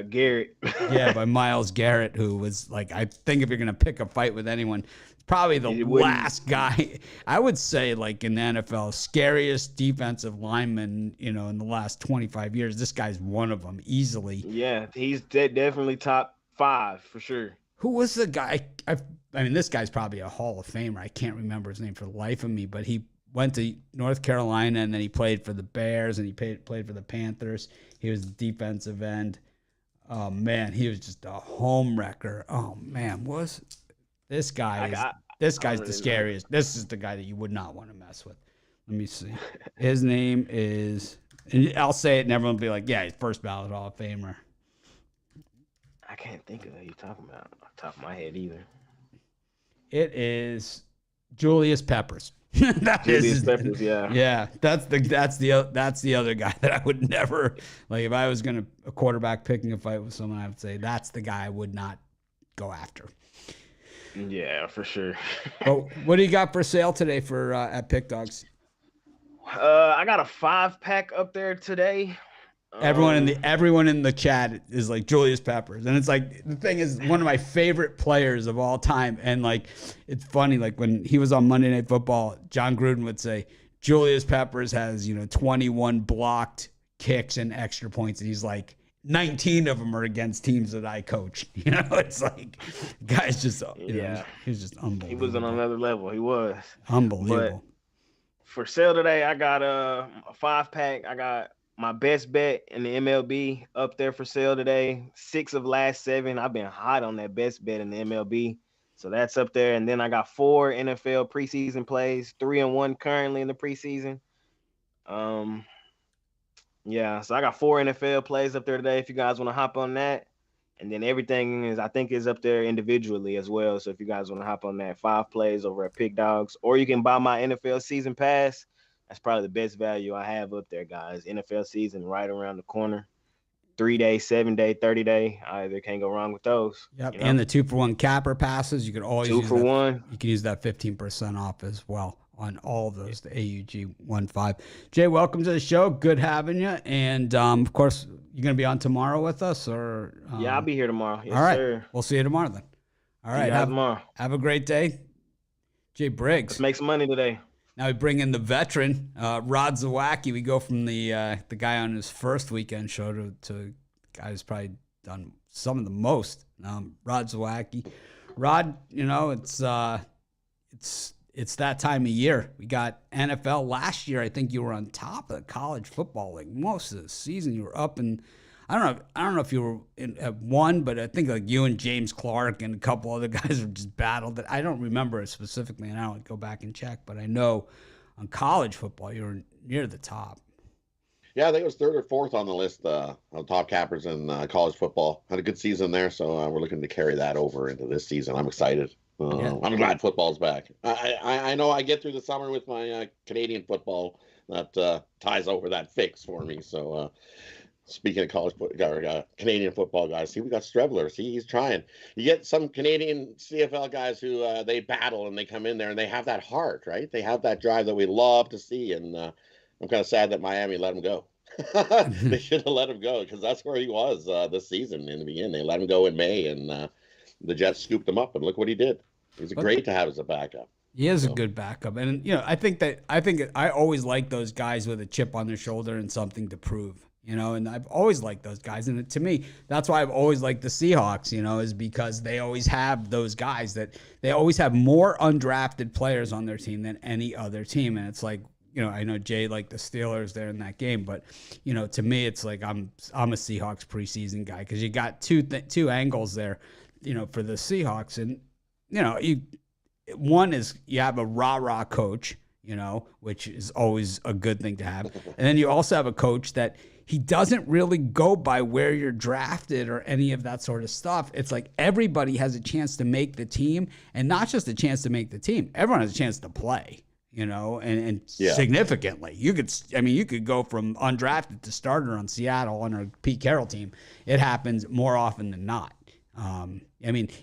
Speaker 6: Garrett.
Speaker 1: By Myles Garrett, who was like, I think if you're gonna pick a fight with anyone, probably the last guy, I would say, like in the NFL, scariest defensive lineman, in the last 25 years. This guy's one of them easily.
Speaker 6: Yeah, he's definitely top 5 for sure.
Speaker 1: Who was the guy? This guy's probably a Hall of Famer. I can't remember his name for the life of me, but he went to North Carolina and then he played for the Bears and he played for the Panthers. He was the defensive end. Oh man, he was just a home wrecker. Oh man, this guy this guy's the scariest. This is the guy that you would not want to mess with. Let me see. His name is, and I'll say it and everyone will be like, yeah, he's first ballot Hall of Famer.
Speaker 6: I can't think of who you're talking about off the top of my head either.
Speaker 1: It is Julius Peppers.
Speaker 6: Julius Peppers, yeah.
Speaker 1: Yeah, that's the other guy that I would never, like, if I was a quarterback picking a fight with someone, I would say that's the guy I would not go after.
Speaker 6: Yeah, for sure.
Speaker 1: But what do you got for sale today for at Pick Dogs?
Speaker 6: I got a 5-pack up there today.
Speaker 1: Everyone in the chat is like Julius Peppers, and it's like, the thing is, one of my favorite players of all time. And like, it's funny, like when he was on Monday Night Football, John Gruden would say Julius Peppers has 21 blocked kicks and extra points, and he's like, 19 of them are against teams that I coach. It's like, guy's just he's just unbelievable.
Speaker 6: He was on another level. He was
Speaker 1: unbelievable.
Speaker 6: But for sale today, I got a 5-pack. I got my best bet in the MLB up there for sale today. 6 of last 7. I've been hot on that best bet in the MLB. So that's up there. And then I got 4 NFL preseason plays, 3-1 currently in the preseason. So I got 4 NFL plays up there today if you guys want to hop on that. And then everything I think is up there individually as well. So if you guys want to hop on that, 5 plays over at Pick Dogs, or you can buy my NFL season pass. That's probably the best value I have up there, guys. NFL season right around the corner. 3-day, 7-day, 30-day. Either can't go wrong with those.
Speaker 1: Yep. And the 2-for-1 capper passes. You could always
Speaker 6: 2-for-1.
Speaker 1: You can use that 15% off as well on all of those, the AUG 15. Jay, welcome to the show. Good having you. And of course, you're going to be on tomorrow with us, or
Speaker 6: yeah, I'll be here tomorrow. Yes,
Speaker 1: all right,
Speaker 6: sir.
Speaker 1: We'll see you tomorrow then. All right,
Speaker 6: tomorrow.
Speaker 1: Have a great day, Jay Briggs.
Speaker 6: Let's make some money today.
Speaker 1: Now we bring in the veteran, Rod Zawacki. We go from the guy on his first weekend show to the guy who's probably done some of the most. Rod Zawacki. Rod, it's that time of year. We got NFL last year. I think you were on top of college football like most of the season. You were up, and I don't know if you were at 1, but I think like you and James Clark and a couple other guys were just battled. I don't remember it specifically, and I don't go back and check, but I know on college football you were near the top.
Speaker 7: Yeah, I think it was third or fourth on the list of top cappers in college football. Had a good season there, so we're looking to carry that over into this season. I'm excited. I'm glad football's back. I know I get through the summer with my Canadian football that ties over that fix for me. So speaking of college Canadian football guys, see, we got Strebler. See, he's trying. You get some Canadian CFL guys who they battle and they come in there and they have that heart, right? They have that drive that we love to see. And I'm kind of sad that Miami let him go. They should have let him go because that's where he was this season in the beginning. They let him go in May, and the Jets scooped him up, and look what he did. He's great to have as a backup.
Speaker 1: He is a good backup, and I think I always like those guys with a chip on their shoulder and something to prove. And I've always liked those guys, and to me, that's why I've always liked the Seahawks. Is because they always have those guys that they always have more undrafted players on their team than any other team, and it's like. I know Jay liked the Steelers there in that game, but to me, it's like I'm a Seahawks preseason guy because you got two angles there, for the Seahawks, and one is you have a rah-rah coach, which is always a good thing to have, and then you also have a coach that he doesn't really go by where you're drafted or any of that sort of stuff. It's like everybody has a chance to make the team, and not just a chance to make the team. Everyone has a chance to play. And significantly. You could go from undrafted to starter on Seattle on a Pete Carroll team. It happens more often than not.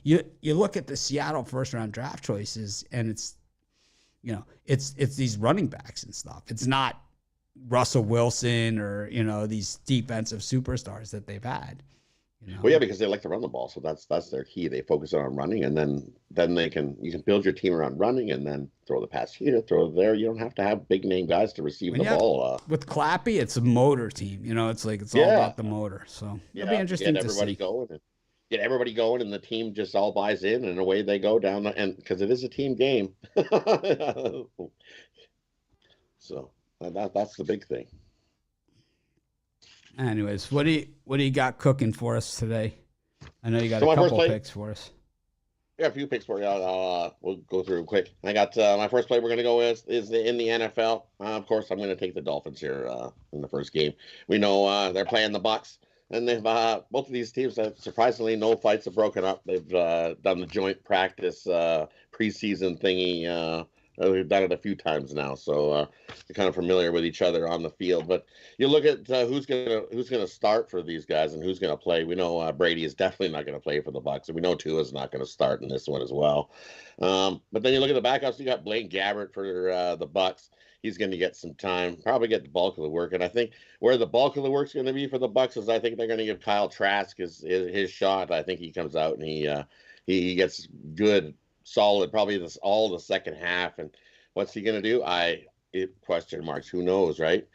Speaker 1: You look at the Seattle first round draft choices, and it's these running backs and stuff. It's not Russell Wilson or these defensive superstars that they've had.
Speaker 7: Well, yeah, because they like to run the ball, so that's their key. They focus on running, and then you can build your team around running, and then throw the pass here, throw it there. You don't have to have big name guys to receive the ball.
Speaker 1: With Clappy, it's a motor team. It's like it's all about the motor. So it'll be interesting to see.
Speaker 7: Get everybody going, and the team just all buys in, and away they go down. And because it is a team game, so that's the big thing.
Speaker 1: Anyways, what do you got cooking for us today? I know you got a couple picks for us.
Speaker 7: Yeah, a few picks for you. We'll go through them quick. I got my first play we're going to go with is in the NFL. Of course, I'm going to take the Dolphins here in the first game. We know they're playing the Bucs, and they've both of these teams have surprisingly no fights have broken up. They've done the joint practice preseason thingy. We've done it a few times now, so they're kind of familiar with each other on the field. But you look at who's gonna start for these guys and who's gonna play. We know Brady is definitely not gonna play for the Bucs, and we know Tua's not gonna start in this one as well. But then you look at the backups. You got Blaine Gabbert for the Bucs. He's going to get some time, probably get the bulk of the work. And I think where the bulk of the work's going to be for the Bucs is I think they're going to give Kyle Trask his shot. I think he comes out and he gets good. Solid, probably all the second half, and what's he gonna do? Question marks. Who knows, right?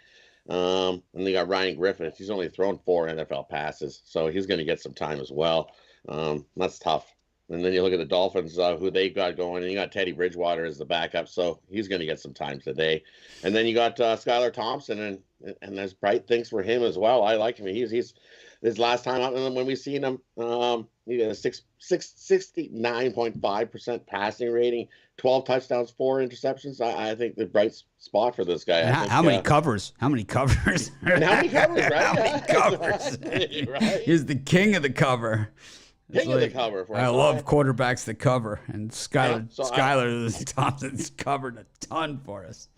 Speaker 7: And they got Ryan Griffith. He's only thrown 4 NFL passes, so he's gonna get some time as well. That's tough. And then you look at the Dolphins, who they got going, and you got Teddy Bridgewater as the backup, so he's gonna get some time today. And then you got Skylar Thompson, and there's bright things for him as well. I like him. He's his last time out, and when we seen him, he had a 69.5% passing rating, 12 touchdowns, 4 interceptions. I think the bright spot for this guy.
Speaker 1: How many covers? How many covers?
Speaker 7: And how many covers, right?
Speaker 1: How many covers?
Speaker 7: Right?
Speaker 1: He's the king of the cover.
Speaker 7: King of the cover.
Speaker 1: I love quarterbacks that cover, and Skylar Thompson's covered a ton for us.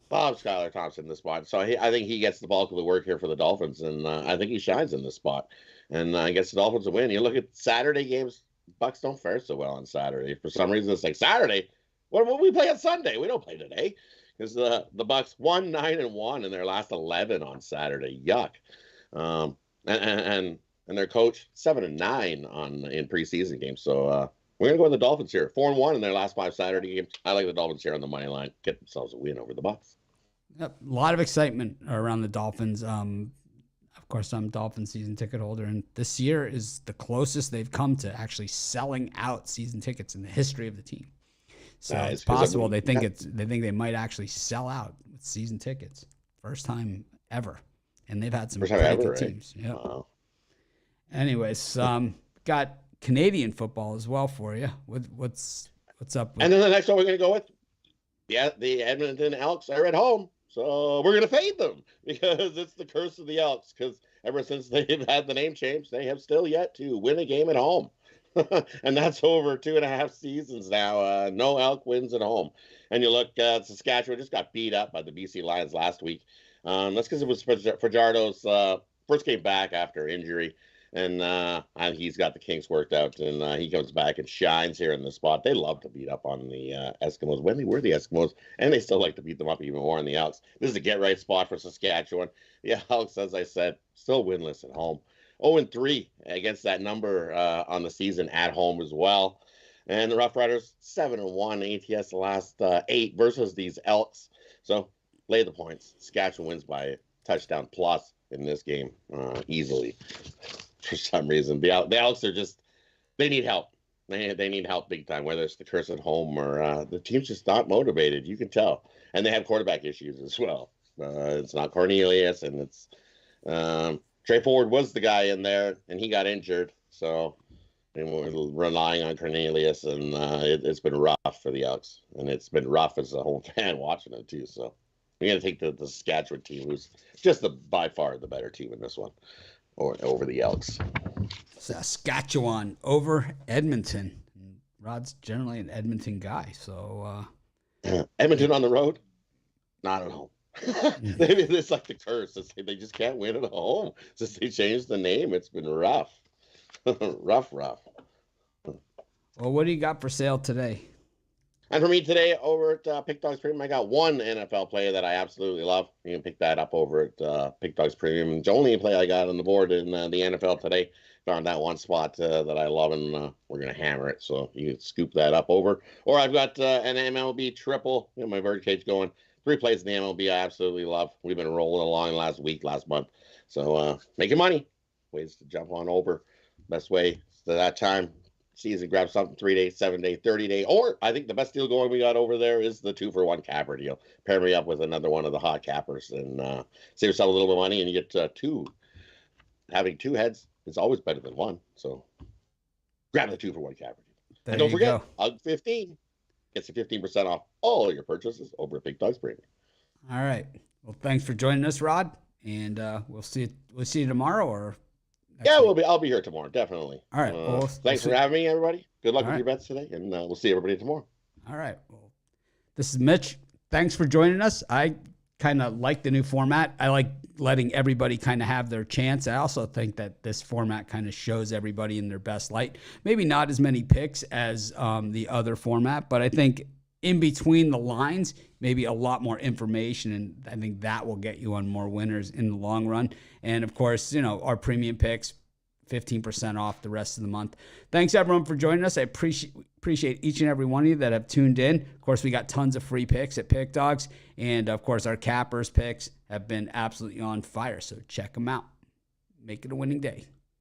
Speaker 7: Bob Skylar Thompson in the spot. So I think he gets the bulk of the work here for the Dolphins, and I think he shines in this spot. And gets the Dolphins a win. You look at Saturday games, Bucs don't fare so well on Saturday. For some reason, it's like Saturday. What will we play on Sunday? We don't play today. Because the Bucs won 9-1 in their last 11 on Saturday. Yuck. And their coach 7-9 in preseason games. So we're gonna go with the Dolphins here. 4-1 in their last 5 Saturday games. I like the Dolphins here on the money line. Get themselves a win over the Bucs.
Speaker 1: Yep. A lot of excitement around the Dolphins. Of course, I'm a Dolphin season ticket holder, and this year is the closest they've come to actually selling out season tickets in the history of the team. So it's possible they think they might actually sell out with season tickets, first time ever, and they've had some pretty good teams. Yeah. Wow. Anyways, got Canadian football as well for you. What's up?
Speaker 7: And then the next one we're going to go with, the Edmonton Elks are at home. So we're going to fade them because it's the curse of the Elks. Because ever since they've had the name change, they have still yet to win a game at home. And that's over 2.5 seasons now. No Elk wins at home. And you look, Saskatchewan just got beat up by the BC Lions last week. That's because it was Fajardo's first game back after injury. And he's got the kinks worked out, and he comes back and shines here in the spot. They love to beat up on the Eskimos when they were the Eskimos, and they still like to beat them up even more in the Elks. This is a get-right spot for Saskatchewan. The Elks, as I said, still winless at home. 0-3 against that number on the season at home as well. And the Rough Riders, 7-1 ATS the last 8 versus these Elks. So lay the points. Saskatchewan wins by a touchdown plus in this game easily. For some reason, the Elks are just, they need help. They need help big time, whether it's the curse at home or the team's just not motivated. You can tell. And they have quarterback issues as well. It's not Cornelius, and it's Trey Ford was the guy in there, and he got injured. So we're relying on Cornelius, and it's been rough for the Elks. And it's been rough as a home fan watching it, too. So we got to take the Saskatchewan team, who's just by far the better team in this one. Or over the Elks.
Speaker 1: Saskatchewan over Edmonton. Rod's generally an Edmonton guy, so
Speaker 7: Edmonton on the road, not at home. Maybe it's like the curse. They just can't win at home since they changed the name. It's been rough, rough.
Speaker 1: Well, what do you got for sale today?
Speaker 7: And for me today over at Pick Dogs Premium, I got one NFL play that I absolutely love. You can pick that up over at Pick Dogs Premium. It's the only play I got on the board in the NFL today. Found that one spot that I love, and we're going to hammer it. So you can scoop that up over. Or I've got an MLB triple, my birdcage going. 3 plays in the MLB I absolutely love. We've been rolling along last month. So making money. Ways to jump on over. Best way to that time. Season, grab something 3-day, 7-day, 30-day, or I think the best deal going we got over there is the 2-for-1 capper deal. Pair me up with another one of the hot cappers and save yourself a little bit of money, and you get 2. Having 2 heads is always better than 1. So grab the 2-for-1 capper deal. And don't forget, UG15 gets you 15% off all your purchases over at Big Dogs Premium.
Speaker 1: All right. Well, thanks for joining us, Rod, and we'll see you tomorrow or.
Speaker 7: Yeah, I'll be here tomorrow, definitely.
Speaker 1: All right. Well,
Speaker 7: thanks for having me, everybody. Good luck with your bets today, and we'll see everybody tomorrow.
Speaker 1: All right. Well, this is Mitch. Thanks for joining us. I kind of like the new format. I like letting everybody kind of have their chance. I also think that this format kind of shows everybody in their best light. Maybe not as many picks as the other format, but I think in between the lines, maybe a lot more information, and I think that will get you on more winners in the long run. And of course, our premium picks, 15% off the rest of the month. Thanks everyone for joining us. I appreciate each and every one of you that have tuned in. Of course, we got tons of free picks at Pick Dogs, and of course, our cappers picks have been absolutely on fire. So check them out. Make it a winning day.